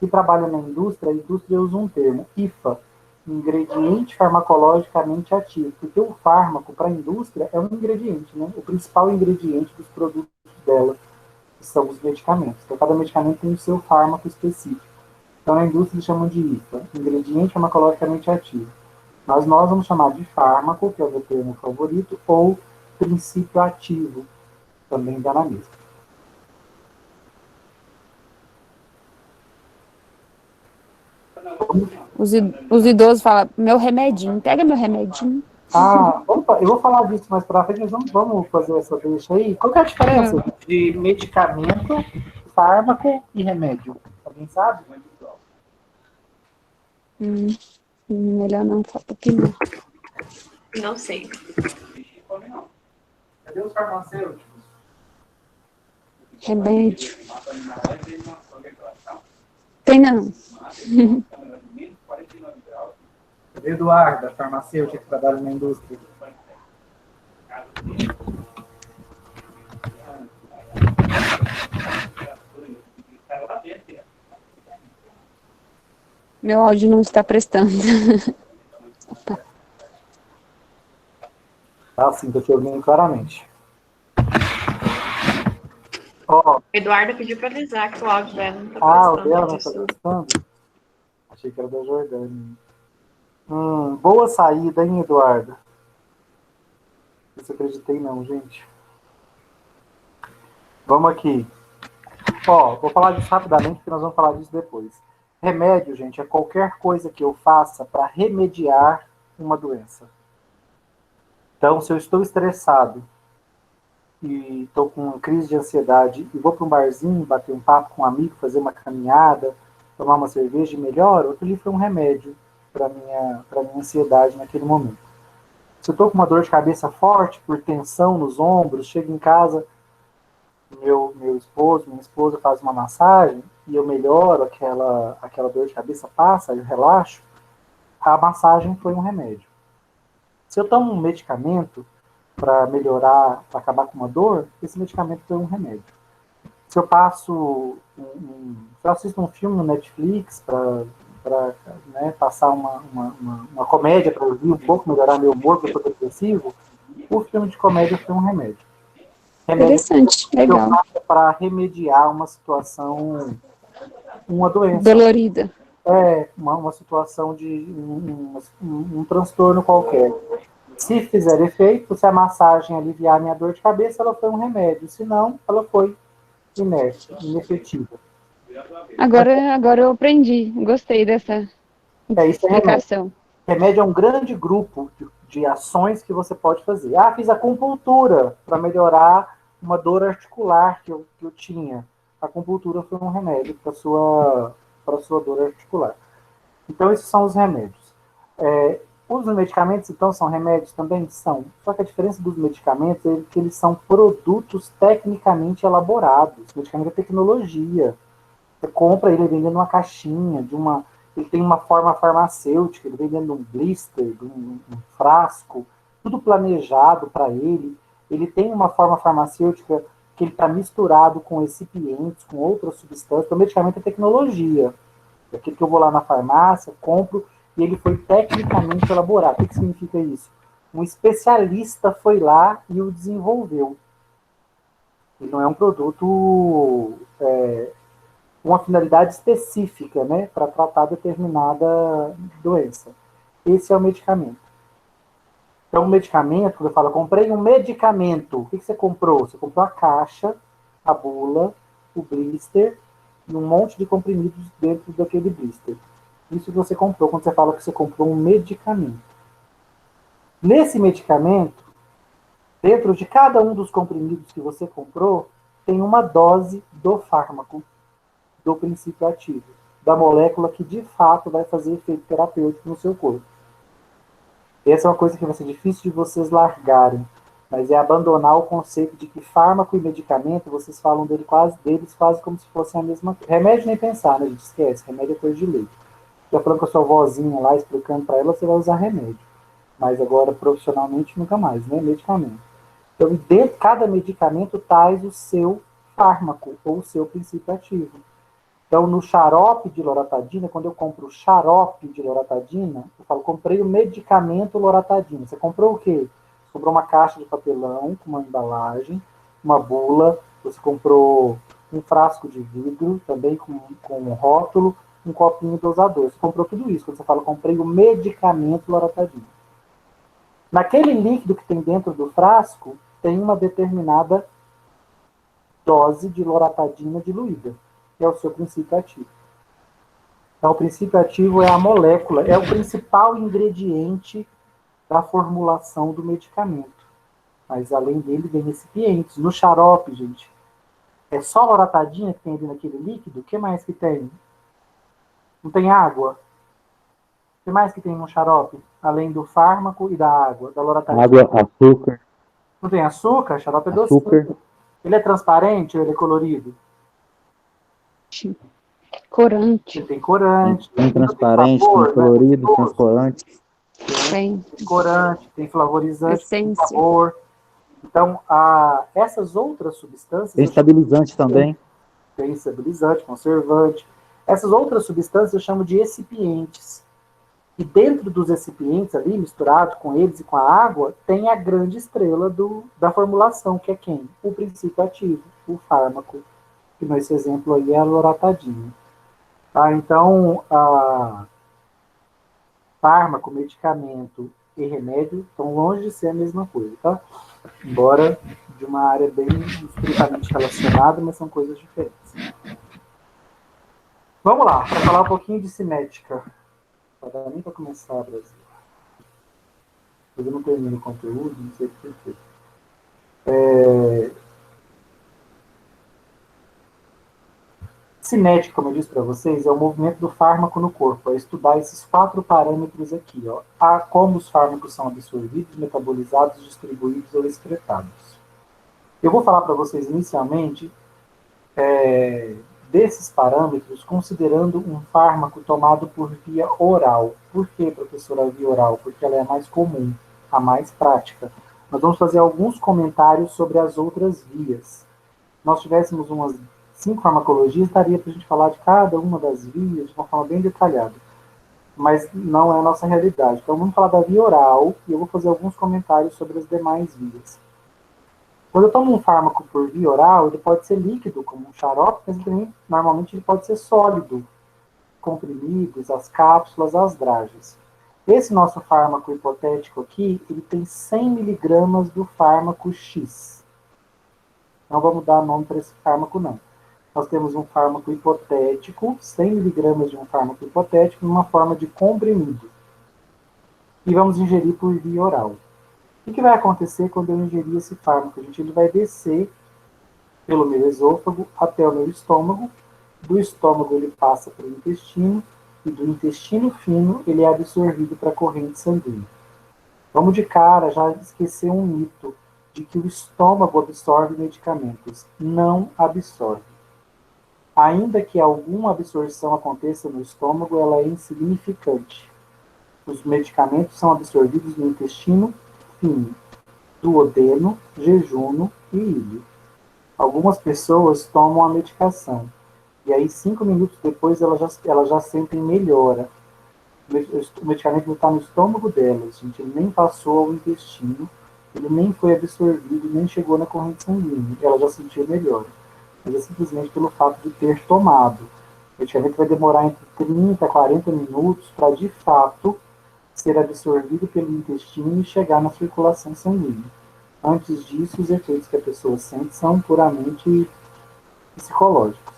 Que trabalha na indústria, a indústria usa um termo, IFA, ingrediente farmacologicamente ativo. Porque o fármaco, para a indústria, é um ingrediente, né? O principal ingrediente dos produtos dela, que são os medicamentos. Então, cada medicamento tem o seu fármaco específico. Então, na indústria, eles chamam de IFA, ingrediente farmacologicamente ativo. Mas nós vamos chamar de fármaco, que é o meu termo favorito, ou princípio ativo, também dá na mesma. Os idosos falam, meu remedinho, pega meu remedinho. Opa, eu vou falar disso mais pra frente, mas vamos fazer essa deixa aí. Qual que é a diferença de medicamento, fármaco e remédio? Alguém sabe? Melhor não, só porque não. Não sei. Cadê os farmacêuticos? Remédio. Tem não. Eduardo, farmacêutica que trabalha na indústria. Meu áudio não está prestando. Opa. Sim, estou te ouvindo claramente. O Eduardo pediu para avisar que o áudio dela não está prestando. O dela não está prestando? Achei que era da Jordânia. Boa saída, hein, Eduardo? Não se acreditei não, gente. Vamos aqui. Vou falar disso rapidamente, porque nós vamos falar disso depois. Remédio, gente, é qualquer coisa que eu faça para remediar uma doença. Então, se eu estou estressado e estou com uma crise de ansiedade e vou para um barzinho, bater um papo com um amigo, fazer uma caminhada, tomar uma cerveja e melhor, aquilo ali foi um remédio para minha ansiedade naquele momento. Se eu estou com uma dor de cabeça forte, por tensão nos ombros, chego em casa, minha esposa faz uma massagem e eu melhoro aquela dor de cabeça, passa, eu relaxo, a massagem foi um remédio. Se eu tomo um medicamento para melhorar, para acabar com uma dor, esse medicamento foi um remédio. Se eu assisto um filme no Netflix para passar uma comédia para ouvir um pouco, melhorar meu humor, porque eu sou depressivo, o filme de comédia foi um remédio. Interessante, legal. Para remediar uma situação, uma doença. Dolorida. Uma situação de um transtorno qualquer. Se fizer efeito, se a massagem aliviar minha dor de cabeça, ela foi um remédio. Se não, ela foi inerte, inefetiva. Agora eu aprendi. Gostei dessa explicação. Remédio é um grande grupo de ações que você pode fazer. Fiz acupuntura para melhorar uma dor articular que eu tinha. A acupuntura foi um remédio para sua dor articular. Então, esses são os remédios. Os medicamentos, então, são remédios também? São. Só que a diferença dos medicamentos é que eles são produtos tecnicamente elaborados. O medicamento é tecnologia. Você compra ele vendendo numa caixinha, ele tem uma forma farmacêutica, ele vem dentro de um blister, de um frasco, tudo planejado para ele. Ele tem uma forma farmacêutica que ele está misturado com recipientes, com outras substâncias. Então, o medicamento é tecnologia. É aquele que eu vou lá na farmácia, compro, e ele foi tecnicamente elaborado. O que significa isso? Um especialista foi lá e o desenvolveu. Ele não é um produto uma finalidade específica, né, para tratar determinada doença. Esse é o medicamento. Então, o medicamento, quando eu falo, comprei um medicamento, o que você comprou? Você comprou a caixa, a bula, o blister e um monte de comprimidos dentro daquele blister. Isso que você comprou quando você fala que você comprou um medicamento. Nesse medicamento, dentro de cada um dos comprimidos que você comprou, tem uma dose do fármaco, do princípio ativo, da molécula que de fato vai fazer efeito terapêutico no seu corpo. Essa é uma coisa que vai ser difícil de vocês largarem. Mas é abandonar o conceito de que fármaco e medicamento, vocês falam deles quase como se fossem a mesma coisa. Remédio nem pensar, né? A gente esquece. Remédio é coisa de leite. Já falando com a sua vozinha lá, explicando para ela, você vai usar remédio. Mas agora, profissionalmente, nunca mais, né? Medicamento. Então, dentro de cada medicamento traz o seu fármaco, ou o seu princípio ativo. Então, no xarope de loratadina, quando eu compro o xarope de loratadina, eu falo, comprei o medicamento loratadina. Você comprou o quê? Você comprou uma caixa de papelão com uma embalagem, uma bula, você comprou um frasco de vidro, também com um rótulo, um copinho dosador. Você comprou tudo isso. Quando você fala, comprei o medicamento loratadina. Naquele líquido que tem dentro do frasco, tem uma determinada dose de loratadina diluída, que é o seu princípio ativo. Então, o princípio ativo é a molécula, é o principal ingrediente da formulação do medicamento. Mas, além dele, vem recipientes. No xarope, gente, é só loratadina que tem ali naquele líquido? O que mais que tem? Não tem água? O que mais que tem no xarope? Além do fármaco e da água, da loratadina. Água, açúcar. Não tem açúcar? Xarope é Açúcar. docinho. Ele é transparente ou ele é colorido? Corante. Ele tem corante. Tem transparente, sabor, tem colorido, né? transcorante. Tem Tem corante, tem flavorizante, tem essência. sabor. Então, essas outras substâncias... Tem estabilizante também. Tem estabilizante, conservante. Essas outras substâncias eu chamo de excipientes. E dentro dos excipientes ali, misturado com eles e com a água, tem a grande estrela da formulação, que é quem? O princípio ativo, o fármaco. Que nesse exemplo aí é a loratadina. Tá? Então, fármaco, medicamento e remédio estão longe de ser a mesma coisa, tá? Embora de uma área bem estritamente relacionada, mas são coisas diferentes. Vamos lá, para falar um pouquinho de cinética. Não dá nem para começar, Brasil. Eu não termino o conteúdo, não sei por quê. Cinética, como eu disse para vocês, é o movimento do fármaco no corpo. É estudar esses 4 parâmetros aqui. Ó. Como os fármacos são absorvidos, metabolizados, distribuídos ou excretados. Eu vou falar para vocês inicialmente desses parâmetros, considerando um fármaco tomado por via oral. Por que, professora, a via oral? Porque ela é a mais comum, a mais prática. Nós vamos fazer alguns comentários sobre as outras vias. Se nós tivéssemos umas 5 farmacologias, daria para a gente falar de cada uma das vias de uma forma bem detalhada. Mas não é a nossa realidade. Então vamos falar da via oral e eu vou fazer alguns comentários sobre as demais vias. Quando eu tomo um fármaco por via oral, ele pode ser líquido, como um xarope, mas também, normalmente ele pode ser sólido, comprimidos, as cápsulas, as dragas. Esse nosso fármaco hipotético aqui, ele tem 100 miligramas do fármaco X. Não vamos dar nome para esse fármaco, não. Nós temos um fármaco hipotético, 100 miligramas de um fármaco hipotético, numa forma de comprimido. E vamos ingerir por via oral. O que vai acontecer quando eu ingerir esse fármaco? Gente, ele vai descer pelo meu esôfago até o meu estômago. Do estômago ele passa para o intestino e do intestino fino ele é absorvido para a corrente sanguínea. Vamos de cara já esquecer um mito de que o estômago absorve medicamentos. Não absorve. Ainda que alguma absorção aconteça no estômago, ela é insignificante. Os medicamentos são absorvidos no intestino fino, duodeno, jejuno e íleo. Algumas pessoas tomam a medicação e aí 5 minutos depois elas já sentem melhora. O medicamento está no estômago delas, gente, ele nem passou ao intestino, ele nem foi absorvido, nem chegou na corrente sanguínea, ela já sentiu melhora. Mas é simplesmente pelo fato de ter tomado. O medicamento vai demorar entre 30 a 40 minutos para, de fato, ser absorvido pelo intestino e chegar na circulação sanguínea. Antes disso, os efeitos que a pessoa sente são puramente psicológicos.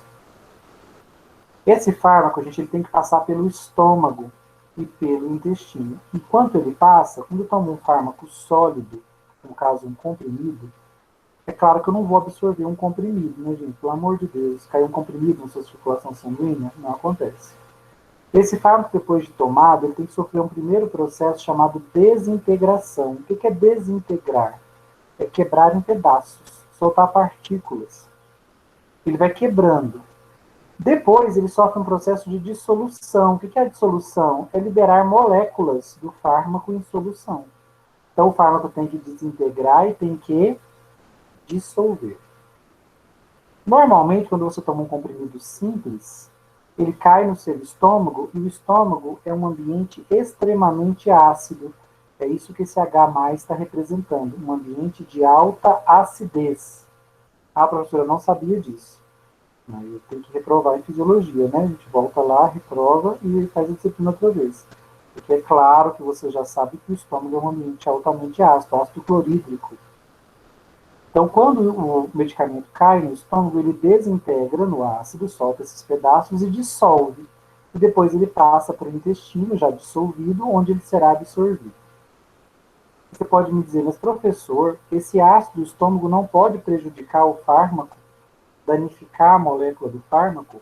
Esse fármaco, ele tem que passar pelo estômago e pelo intestino. Enquanto ele passa, quando eu tomo um fármaco sólido, no caso um comprimido, é claro que eu não vou absorver um comprimido, né, gente? Pelo amor de Deus, cair um comprimido na sua circulação sanguínea, não acontece. Esse fármaco, depois de tomado, ele tem que sofrer um primeiro processo chamado desintegração. O que é desintegrar? é quebrar em pedaços, soltar partículas. Ele vai quebrando. Depois, ele sofre um processo de dissolução. O que é a dissolução? É liberar moléculas do fármaco em solução. Então, o fármaco tem que desintegrar e tem que dissolver. Normalmente, quando você toma um comprimido simples, ele cai no seu estômago, e o estômago é um ambiente extremamente ácido. É isso que esse H+ está representando, um ambiente de alta acidez. Ah, professora, eu não sabia disso. Eu tenho que reprovar em fisiologia, né? A gente volta lá, reprova e faz a disciplina outra vez. Porque é claro que você já sabe que o estômago é um ambiente altamente ácido, ácido clorídrico. Então, quando o medicamento cai no estômago, ele desintegra no ácido, solta esses pedaços e dissolve. E depois ele passa para o intestino, já dissolvido, onde ele será absorvido. Você pode me dizer, mas professor, esse ácido do estômago não pode prejudicar o fármaco? Danificar a molécula do fármaco?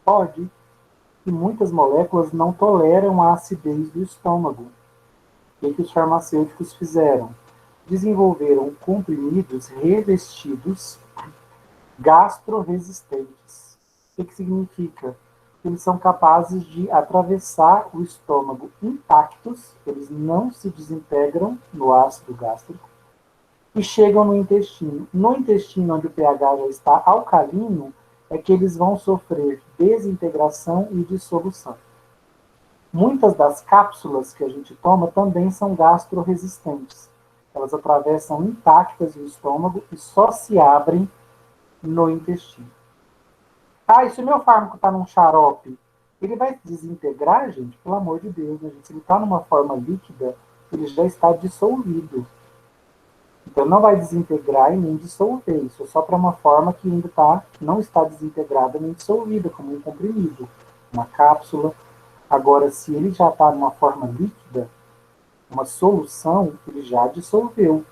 Pode. E muitas moléculas não toleram a acidez do estômago. O que os farmacêuticos fizeram? Desenvolveram comprimidos revestidos gastroresistentes. O que significa? Eles são capazes de atravessar o estômago intactos, eles não se desintegram no ácido gástrico, e chegam no intestino. No intestino, onde o pH já está alcalino, é que eles vão sofrer desintegração e dissolução. Muitas das cápsulas que a gente toma também são gastroresistentes. Elas atravessam intactas o estômago e só se abrem no intestino. Ah, e se o meu fármaco está num xarope, ele vai desintegrar, gente? Pelo amor de Deus, né, gente? Se ele está numa forma líquida, ele já está dissolvido. Então, não vai desintegrar e nem dissolver. Isso é só para uma forma que ainda não está desintegrada nem dissolvida, como um comprimido, uma cápsula. Agora, se ele já está numa forma líquida, uma solução, ele já dissolveu.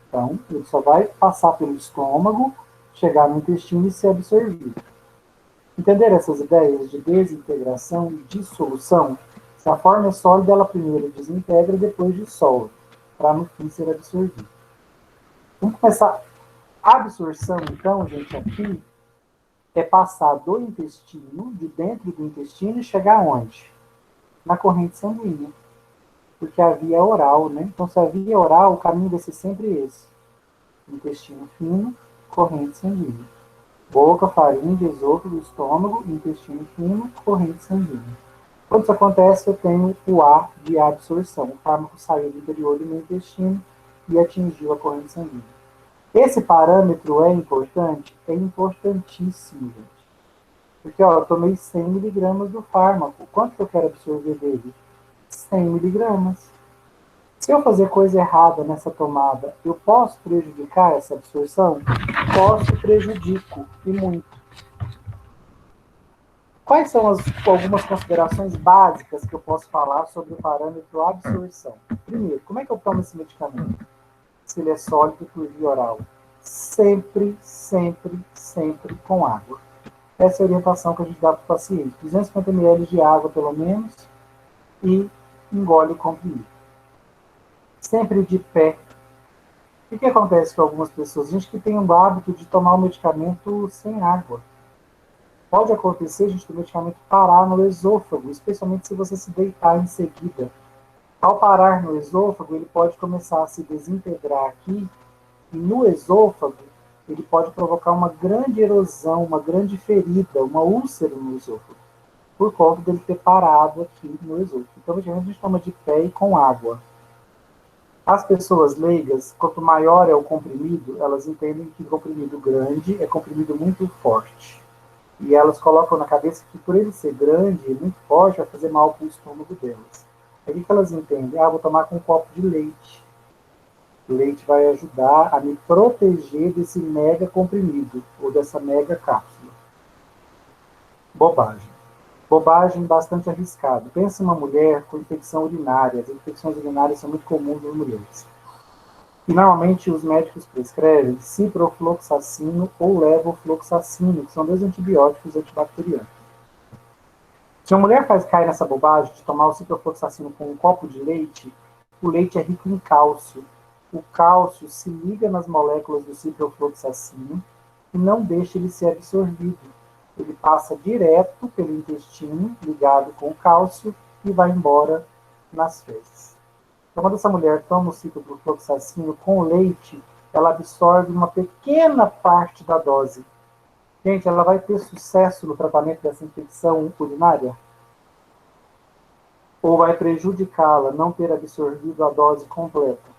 Então, ele só vai passar pelo estômago, chegar no intestino e ser absorvido. Entenderam essas ideias de desintegração e dissolução? Se a forma é sólida, ela primeiro desintegra e depois dissolve, para no fim ser absorvido. Vamos começar. A absorção, então, gente, aqui é passar do intestino, de dentro do intestino, e chegar onde? Na corrente sanguínea. Porque a via é oral, né? Então, se a via é oral, o caminho vai ser sempre esse. Intestino fino, corrente sanguínea. Boca, faringe, esôfago, estômago, intestino fino, corrente sanguínea. Quando isso acontece, eu tenho o A de absorção. O fármaco saiu do interior do meu intestino e atingiu a corrente sanguínea. Esse parâmetro é importante? É importantíssimo, gente. Porque, eu tomei 100 miligramas do fármaco. Quanto que eu quero absorver dele? 100 miligramas. Se eu fazer coisa errada nessa tomada, eu posso prejudicar essa absorção? Posso, prejudico, e muito. Quais são algumas considerações básicas que eu posso falar sobre o parâmetro absorção? Primeiro, como é que eu tomo esse medicamento? Se ele é sólido por via oral. Sempre, sempre, sempre com água. Essa é a orientação que a gente dá para o paciente. 250 ml de água, pelo menos, e engole o comprimido. Sempre de pé. O que acontece com algumas pessoas? Gente que tem o hábito de tomar o medicamento sem água. Pode acontecer, gente, do medicamento parar no esôfago, especialmente se você se deitar em seguida. Ao parar no esôfago, ele pode começar a se desintegrar aqui, e no esôfago, ele pode provocar uma grande erosão, uma grande ferida, uma úlcera no esôfago, por conta dele ter parado aqui no esôfago. Então, a gente toma de pé e com água. As pessoas leigas, quanto maior é o comprimido, elas entendem que comprimido grande é comprimido muito forte. E elas colocam na cabeça que por ele ser grande e muito forte, vai fazer mal para o estômago delas. Aí o que elas entendem? Vou tomar com um copo de leite. O leite vai ajudar a me proteger desse mega comprimido, ou dessa mega cápsula. Bobagem. Bobagem bastante arriscada. Pensa uma mulher com infecção urinária. As infecções urinárias são muito comuns nas mulheres. E normalmente os médicos prescrevem ciprofloxacino ou levofloxacino, que são 2 antibióticos antibacterianos. Se uma mulher cai nessa bobagem de tomar o ciprofloxacino com um copo de leite, o leite é rico em cálcio. o cálcio se liga nas moléculas do ciprofloxacino e não deixa ele ser absorvido. Ele passa direto pelo intestino, ligado com o cálcio, e vai embora nas fezes. Então, quando essa mulher toma o ciprofloxacino com leite, ela absorve uma pequena parte da dose. Gente, ela vai ter sucesso no tratamento dessa infecção urinária? Ou vai prejudicá-la não ter absorvido a dose completa?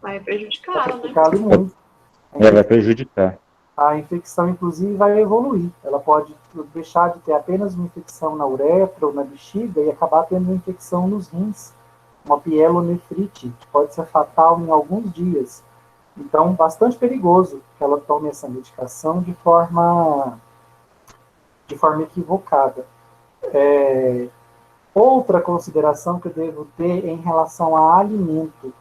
Vai Vai prejudicá-la, né? prejudicá-la muito. Vai prejudicar. A infecção, inclusive, vai evoluir. Ela pode deixar de ter apenas uma infecção na uretra ou na bexiga e acabar tendo uma infecção nos rins, uma pielonefrite, que pode ser fatal em alguns dias. Então, bastante perigoso que ela tome essa medicação de forma equivocada. Outra consideração que eu devo ter em relação a alimento.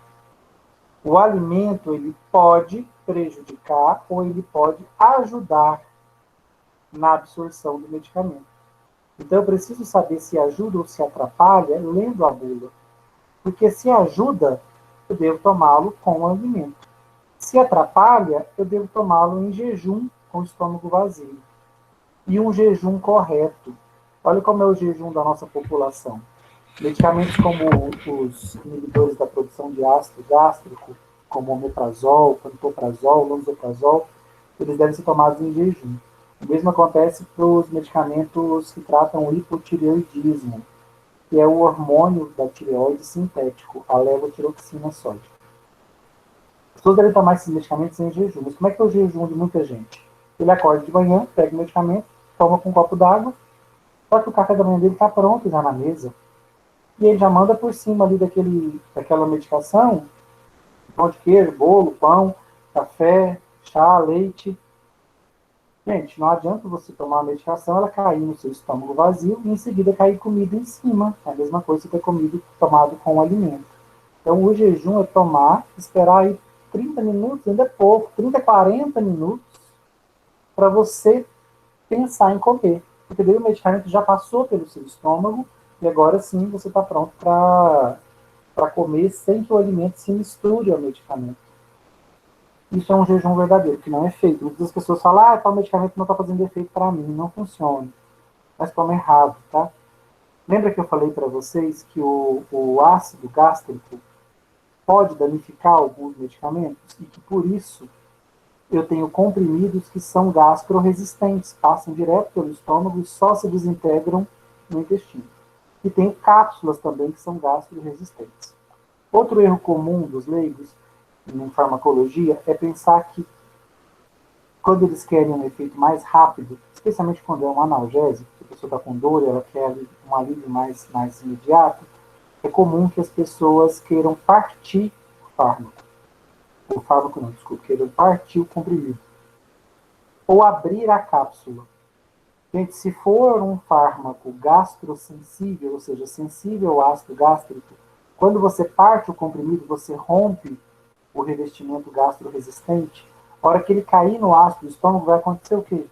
O alimento, ele pode prejudicar ou ele pode ajudar na absorção do medicamento. Então, eu preciso saber se ajuda ou se atrapalha lendo a bula. Porque se ajuda, eu devo tomá-lo com o alimento. Se atrapalha, eu devo tomá-lo em jejum, com o estômago vazio. E um jejum correto. Olha como é o jejum da nossa população. Medicamentos como os inibidores da produção de ácido gástrico, como omeprazol, pantoprazol, lansoprazol, eles devem ser tomados em jejum. O mesmo acontece para os medicamentos que tratam o hipotireoidismo, que é o hormônio da tireoide sintético, a levotiroxina sódica. As pessoas devem tomar esses medicamentos em jejum. Mas como é que é o jejum de muita gente? Ele acorda de manhã, pega o medicamento, toma com um copo d'água, só que o café da manhã dele está pronto já na mesa. E ele já manda por cima ali daquela medicação, pão de queijo, bolo, pão, café, chá, leite. Gente, não adianta você tomar a medicação, ela cair no seu estômago vazio e em seguida cair comida em cima. É a mesma coisa que ter tomado com o alimento. Então, o jejum é tomar, esperar aí 30 minutos, ainda é pouco, 30, 40 minutos, para você pensar em comer. Porque daí o medicamento já passou pelo seu estômago e agora sim você está pronto para comer sem que o alimento se misture ao medicamento. Isso é um jejum verdadeiro, que não é feito. Muitas pessoas falam, tal medicamento não está fazendo efeito para mim, não funciona. Mas toma errado, tá? Lembra que eu falei para vocês que o ácido gástrico pode danificar alguns medicamentos e que por isso eu tenho comprimidos que são gastroresistentes, passam direto pelo estômago e só se desintegram no intestino. E tenho cápsulas também que são gastroresistentes. Outro erro comum dos leigos em farmacologia é pensar que quando eles querem um efeito mais rápido, especialmente quando é um analgésico, a pessoa está com dor e ela quer um alívio mais imediato, é comum que as pessoas queiram partir o fármaco. O fármaco não, desculpa, queiram partir o comprimido. Ou abrir a cápsula. Gente, se for um fármaco gastrosensível, ou seja, sensível ao ácido gástrico, quando você parte o comprimido, você rompe o revestimento gastroresistente, a hora que ele cair no ácido do estômago, vai acontecer o quê?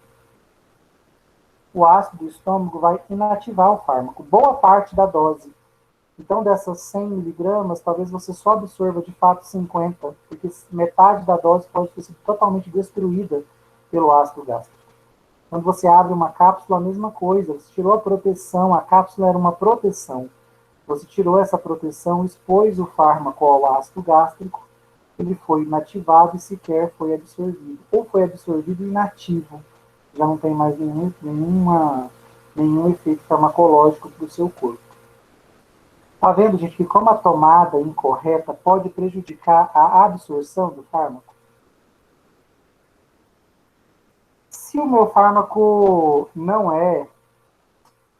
O ácido do estômago vai inativar o fármaco, boa parte da dose. Então, dessas 100 miligramas, talvez você só absorva de fato 50, porque metade da dose pode ter sido totalmente destruída pelo ácido gástrico. Quando você abre uma cápsula, a mesma coisa. Você tirou a proteção, a cápsula era uma proteção. Você tirou essa proteção, expôs o fármaco ao ácido gástrico, ele foi inativado e sequer foi absorvido. Ou foi absorvido inativo. Já não tem mais nenhum efeito farmacológico para o seu corpo. Tá vendo, gente, que como a tomada incorreta pode prejudicar a absorção do fármaco? Se o meu fármaco não é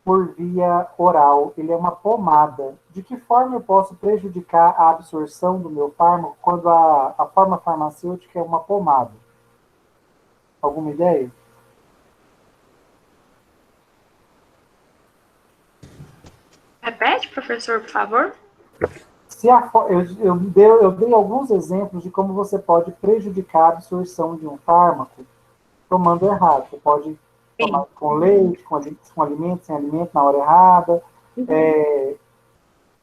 por via oral, ele é uma pomada, de que forma eu posso prejudicar a absorção do meu fármaco quando a forma farmacêutica é uma pomada? Alguma ideia? Repete, professor, por favor. Eu dei alguns exemplos de como você pode prejudicar a absorção de um fármaco tomando errado. Você pode tomar com leite, com alimento, sem alimento, na hora errada,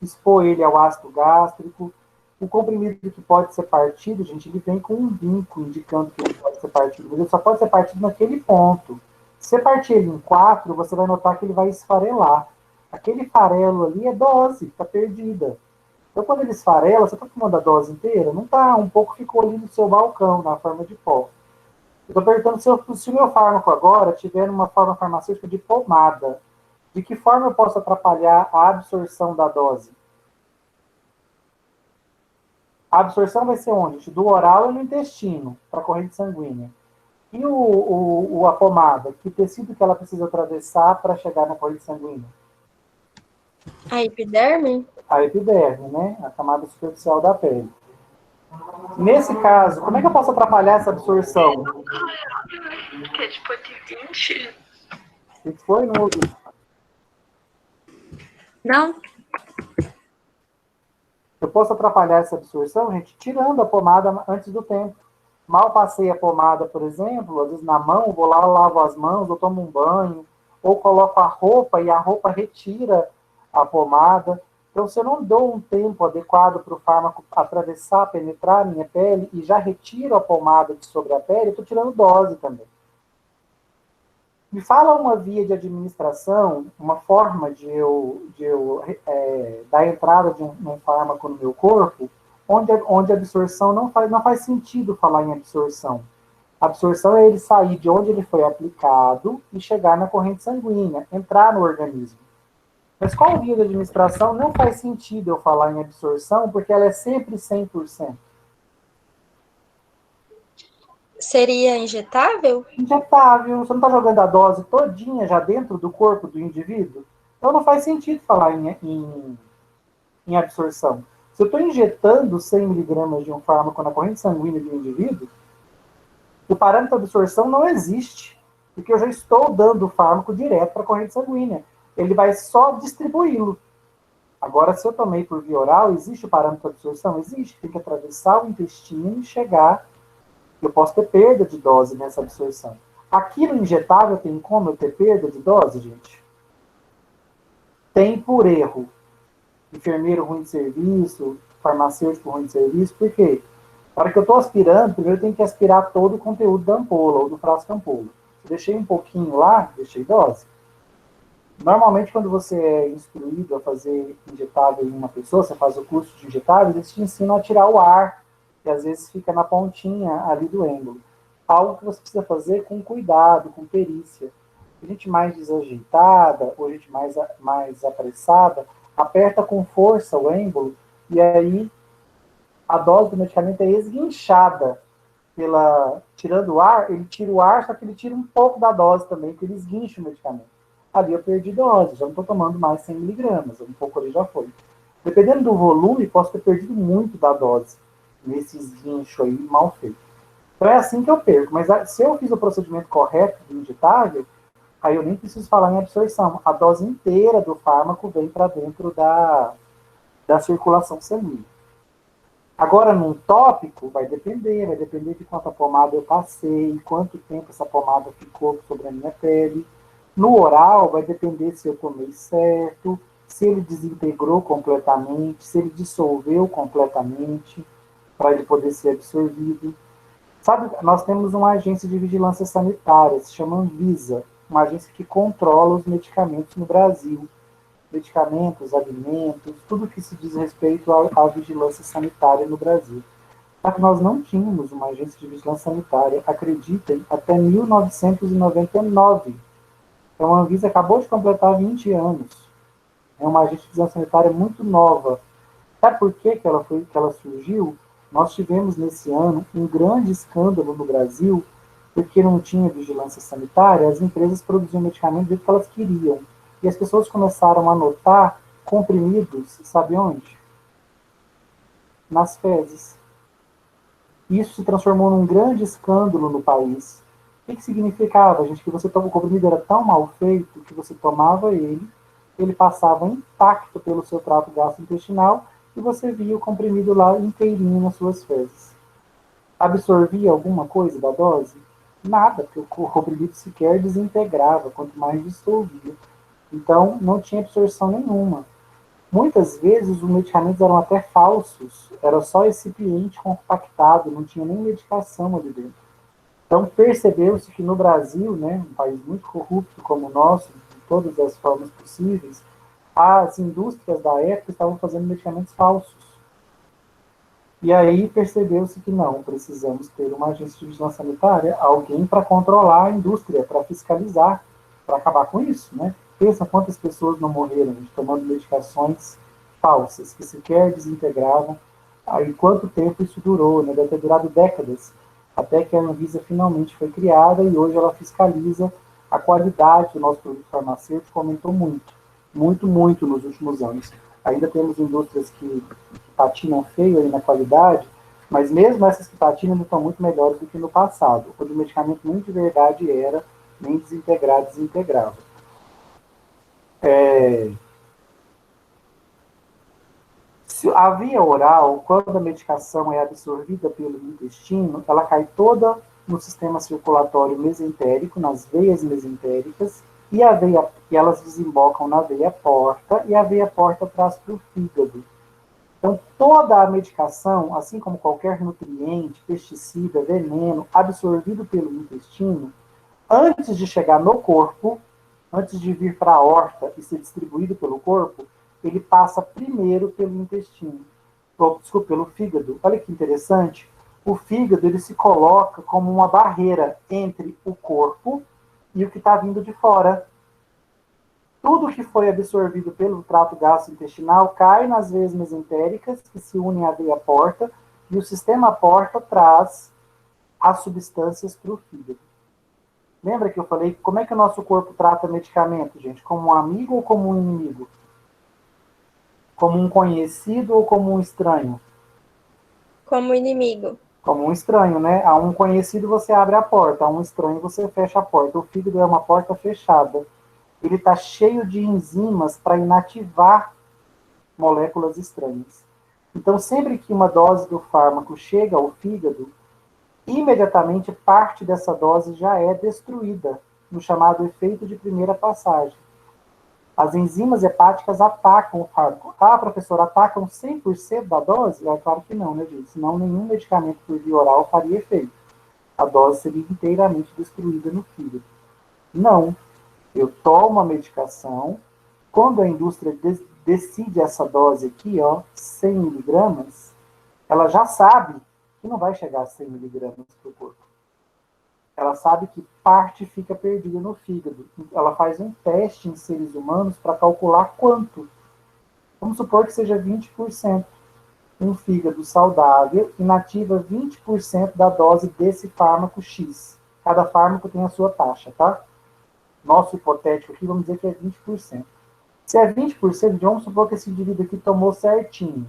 expor ele ao ácido gástrico. O comprimido que pode ser partido, gente, ele vem com um vinco indicando que ele pode ser partido, mas ele só pode ser partido naquele ponto. Se você partir ele em 4, você vai notar que ele vai esfarelar. Aquele farelo ali é dose, está perdida. Então, quando ele esfarela, você está tomando a dose inteira? Não está, um pouco ficou ali no seu balcão, na forma de pó. Eu estou perguntando se o meu fármaco agora tiver uma forma farmacêutica de pomada, de que forma eu posso atrapalhar a absorção da dose? A absorção vai ser onde? Do oral e no intestino, para a corrente sanguínea. E a pomada? Que tecido que ela precisa atravessar para chegar na corrente sanguínea? A epiderme? A epiderme, né? A camada superficial da pele. Nesse caso, como é que eu posso atrapalhar essa absorção? Que é tipo de 20. O que foi, não ouvi? Não? Eu posso atrapalhar essa absorção, gente, tirando a pomada antes do tempo. Mal passei a pomada, por exemplo, às vezes na mão, vou lá, lavo as mãos, ou tomo um banho, ou coloco a roupa e a roupa retira a pomada. Então, se eu não dou um tempo adequado para o fármaco atravessar, penetrar a minha pele e já retiro a pomada de sobre a pele, eu estou tirando dose também. Me fala uma via de administração, uma forma de eu dar entrada de um fármaco no meu corpo, onde a absorção não faz sentido falar em absorção. A absorção é ele sair de onde ele foi aplicado e chegar na corrente sanguínea, entrar no organismo. Mas qual via de administração não faz sentido eu falar em absorção, porque ela é sempre 100%. Seria injetável? Injetável. Você não está jogando a dose todinha já dentro do corpo do indivíduo? Então não faz sentido falar em absorção. Se eu estou injetando 100 miligramas de um fármaco na corrente sanguínea de um indivíduo, o parâmetro de absorção não existe, porque eu já estou dando o fármaco direto para a corrente sanguínea. Ele vai só distribuí-lo. Agora, se eu tomei por via oral, existe o parâmetro de absorção? Existe. Tem que atravessar o intestino e chegar. Eu posso ter perda de dose nessa absorção. Aqui no injetável tem como eu ter perda de dose, gente? Tem por erro. Enfermeiro ruim de serviço, farmacêutico ruim de serviço. Por quê? Na hora que eu estou aspirando, primeiro eu tenho que aspirar todo o conteúdo da ampola ou do frasco ampola. Eu deixei um pouquinho lá, deixei dose. Normalmente, quando você é instruído a fazer injetável em uma pessoa, você faz o curso de injetável, eles te ensinam a tirar o ar, que às vezes fica na pontinha ali do êmbolo. Algo que você precisa fazer com cuidado, com perícia. A gente mais desajeitada, ou a gente mais apressada, aperta com força o êmbolo, e aí a dose do medicamento é esguinchada. Tirando o ar, ele tira o ar, só que ele tira um pouco da dose também, porque ele esguincha o medicamento. Ali eu perdi dose, já não estou tomando mais 100 miligramas, um pouco ali já foi. Dependendo do volume, posso ter perdido muito da dose nesse esguincho aí mal feito. Então é assim que eu perco. Mas se eu fiz o procedimento correto do injetável, aí eu nem preciso falar em absorção. A dose inteira do fármaco vem para dentro da circulação sanguínea. Agora, num tópico, vai depender de quanta pomada eu passei, quanto tempo essa pomada ficou sobre a minha pele. No oral, vai depender se eu tomei certo, se ele desintegrou completamente, se ele dissolveu completamente, para ele poder ser absorvido. Sabe, nós temos uma agência de vigilância sanitária, se chama Anvisa, uma agência que controla os medicamentos no Brasil. Medicamentos, alimentos, tudo que se diz respeito à vigilância sanitária no Brasil. Só que nós não tínhamos uma agência de vigilância sanitária, acreditem, até 1999. Então a Anvisa acabou de completar 20 anos. É uma agência de vigilância sanitária muito nova. Sabe por que ela surgiu? Nós tivemos nesse ano um grande escândalo no Brasil, porque não tinha vigilância sanitária, as empresas produziam medicamentos do jeito que elas queriam. E as pessoas começaram a notar comprimidos, sabe onde? Nas fezes. Isso se transformou num grande escândalo no país. O que significava, gente? Que o comprimido era tão mal feito que você tomava ele passava intacto pelo seu trato gastrointestinal e você via o comprimido lá inteirinho nas suas fezes. Absorvia alguma coisa da dose? Nada, porque o comprimido sequer desintegrava, quanto mais dissolvia. Então, não tinha absorção nenhuma. Muitas vezes os medicamentos eram até falsos, era só recipiente compactado, não tinha nem medicação ali dentro. Então percebeu-se que no Brasil, né, um país muito corrupto como o nosso, de todas as formas possíveis, as indústrias da época estavam fazendo medicamentos falsos. E aí percebeu-se que não, precisamos ter uma agência de vigilância sanitária, alguém para controlar a indústria, para fiscalizar, para acabar com isso, né? Pensa quantas pessoas não morreram de tomando medicações falsas, que sequer desintegravam. Aí quanto tempo isso durou, né? Deve ter durado décadas, até que a Anvisa finalmente foi criada e hoje ela fiscaliza a qualidade do nosso produto farmacêutico, aumentou muito, muito, muito nos últimos anos. Ainda temos indústrias que patinam feio aí na qualidade, mas mesmo essas que patinam ainda estão muito melhores do que no passado, onde o medicamento nem de verdade era, nem desintegrado, desintegrava. A via oral, quando a medicação é absorvida pelo intestino, ela cai toda no sistema circulatório mesentérico, nas veias mesentéricas, e elas desembocam na veia porta, e a veia porta traz para o fígado. Então, toda a medicação, assim como qualquer nutriente, pesticida, veneno, absorvido pelo intestino, antes de chegar no corpo, antes de vir para a aorta e ser distribuído pelo corpo, ele passa primeiro pelo intestino, pelo fígado. Olha que interessante. O fígado ele se coloca como uma barreira entre o corpo e o que está vindo de fora. Tudo que foi absorvido pelo trato gastrointestinal cai nas veias mesentéricas, que se unem à veia porta, e o sistema porta traz as substâncias para o fígado. Lembra que eu falei como é que o nosso corpo trata medicamento, gente? Como um amigo ou como um inimigo? Como um conhecido ou como um estranho? Como inimigo. Como um estranho, né? A um conhecido você abre a porta, a um estranho você fecha a porta. O fígado é uma porta fechada. Ele está cheio de enzimas para inativar moléculas estranhas. Então, sempre que uma dose do fármaco chega ao fígado, imediatamente parte dessa dose já é destruída, no chamado efeito de primeira passagem. As enzimas hepáticas atacam o fármaco. Ah, professor, atacam 100% da dose? É claro que não, né, gente? Senão nenhum medicamento por via oral faria efeito. A dose seria inteiramente destruída no fígado. Não. Eu tomo a medicação, quando a indústria decide essa dose aqui, ó, 100 miligramas, ela já sabe que não vai chegar a 100 miligramas para o corpo. Ela sabe que parte fica perdida no fígado. Ela faz um teste em seres humanos para calcular quanto. Vamos supor que seja 20%. Um fígado saudável inativa 20% da dose desse fármaco X. Cada fármaco tem a sua taxa, tá? Nosso hipotético aqui, vamos dizer que é 20%. Se é 20%, vamos supor que esse indivíduo aqui tomou certinho.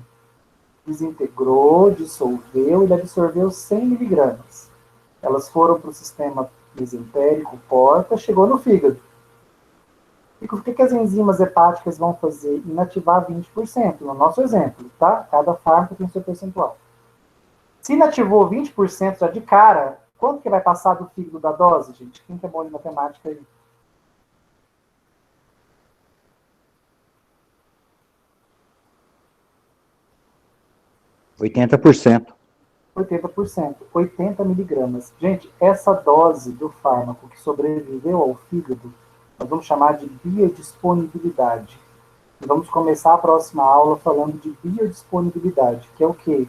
Desintegrou, dissolveu, ele absorveu 100 miligramas. Elas foram para o sistema mesentérico, porta, chegou no fígado. E o que as enzimas hepáticas vão fazer? Inativar 20%, no nosso exemplo, tá? Cada fármaco tem seu percentual. Se inativou 20% já de cara, quanto que vai passar do fígado da dose, gente? Quem que é bom de matemática aí? 80%. 80%, 80 miligramas. Gente, essa dose do fármaco que sobreviveu ao fígado, nós vamos chamar de biodisponibilidade. E vamos começar a próxima aula falando de biodisponibilidade, que é o quê?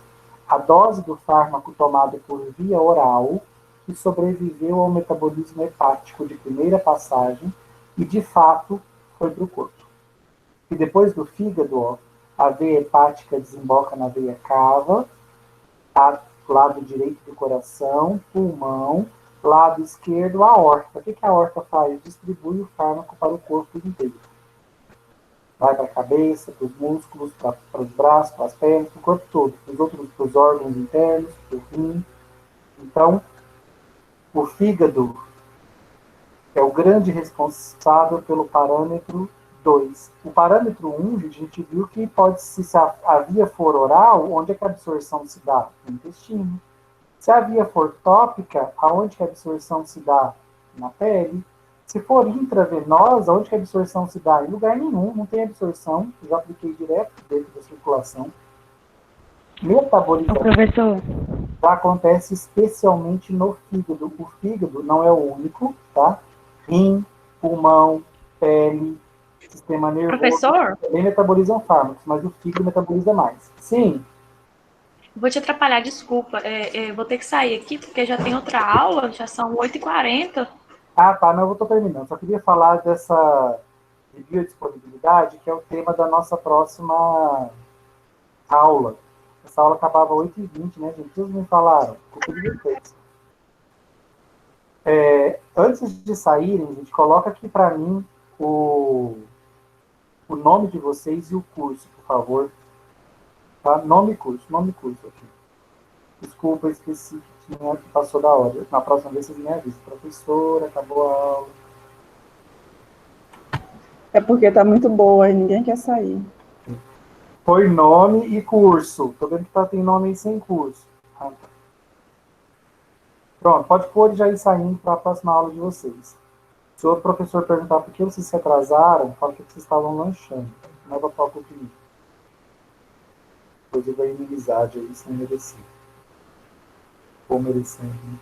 A dose do fármaco tomado por via oral que sobreviveu ao metabolismo hepático de primeira passagem e, de fato, foi para o corpo. E depois do fígado, ó, a veia hepática desemboca na veia cava, lado direito do coração, pulmão, lado esquerdo, a aorta. O que a aorta faz? Distribui o fármaco para o corpo inteiro. Vai para a cabeça, para os músculos, para os braços, para as pernas, para o corpo todo, para os órgãos internos, para o rim. Então, o fígado é o grande responsável pelo parâmetro 2. O parâmetro 1, a gente viu que pode, se a via for oral, onde é que a absorção se dá? No intestino. Se a via for tópica, aonde que a absorção se dá? Na pele. Se for intravenosa, onde que a absorção se dá? Em lugar nenhum, não tem absorção. Eu já apliquei direto dentro da circulação. Metabolização Professor, já acontece especialmente no fígado. O fígado não é o único, tá? Rim, pulmão, pele, sistema nervoso. Professor, Também metabolizam fármacos, mas o fígado metaboliza mais. Sim. vou te atrapalhar, desculpa. Vou ter que sair aqui porque já tem outra aula, já são 8h40. Ah, tá, não, eu estou terminando. Só queria falar dessa de biodisponibilidade, que é o tema da nossa próxima aula. Essa aula acabava 8h20, né, gente? Vocês me falaram. Culpa de vocês. Antes de saírem, gente, coloca aqui para mim o nome de vocês e o curso, por favor. Tá? Nome e curso aqui. Desculpa, esqueci que passou da hora. Na próxima vez vocês me avisam. Professora, acabou a aula. É porque tá muito boa e ninguém quer sair. Foi nome e curso. Tô vendo que tem nome aí sem curso. Ah, tá. Pronto, pode pôr e já ir saindo para a próxima aula de vocês. Se o professor perguntar por que vocês se atrasaram, fala que vocês estavam lanchando. Não é para falar comigo. Depois ele vai inimizade aí sem merecer. Ou merecendo. Né?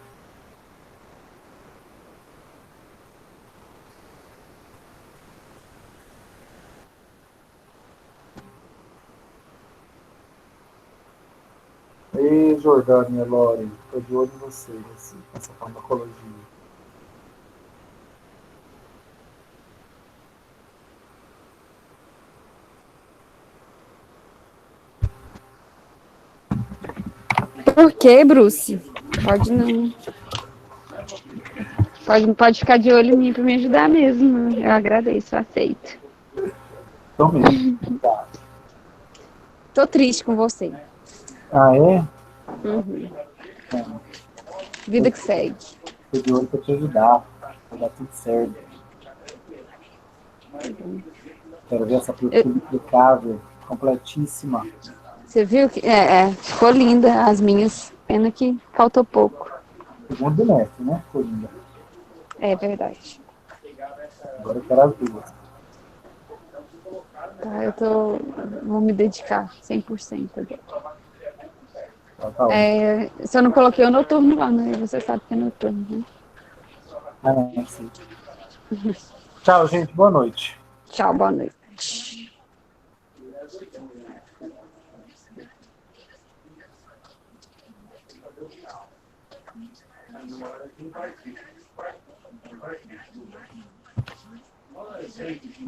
Ei, Jordana e Lore, estou de olho em vocês, assim, nessa farmacologia. Por que, Bruce? Pode não. Pode ficar de olho em mim para me ajudar mesmo. Eu agradeço, eu aceito. Então mesmo. Tá. Tô triste com você. Ah, é? Uhum. Vida que segue. Estou de olho para te ajudar. Vai dar tudo certo. Quero ver essa perfil impecável, completíssima. Você viu que ficou linda as minhas. Pena que faltou pouco. Segundo bimestre, né? Ficou linda. É verdade. Agora eu quero as duas. Tá, vou me dedicar 100% agora. Tá Só não coloquei o noturno lá, né? Você sabe que é noturno, né? Ah, não, sim. Tchau, gente. Boa noite. Tchau, boa noite. Olha, gente.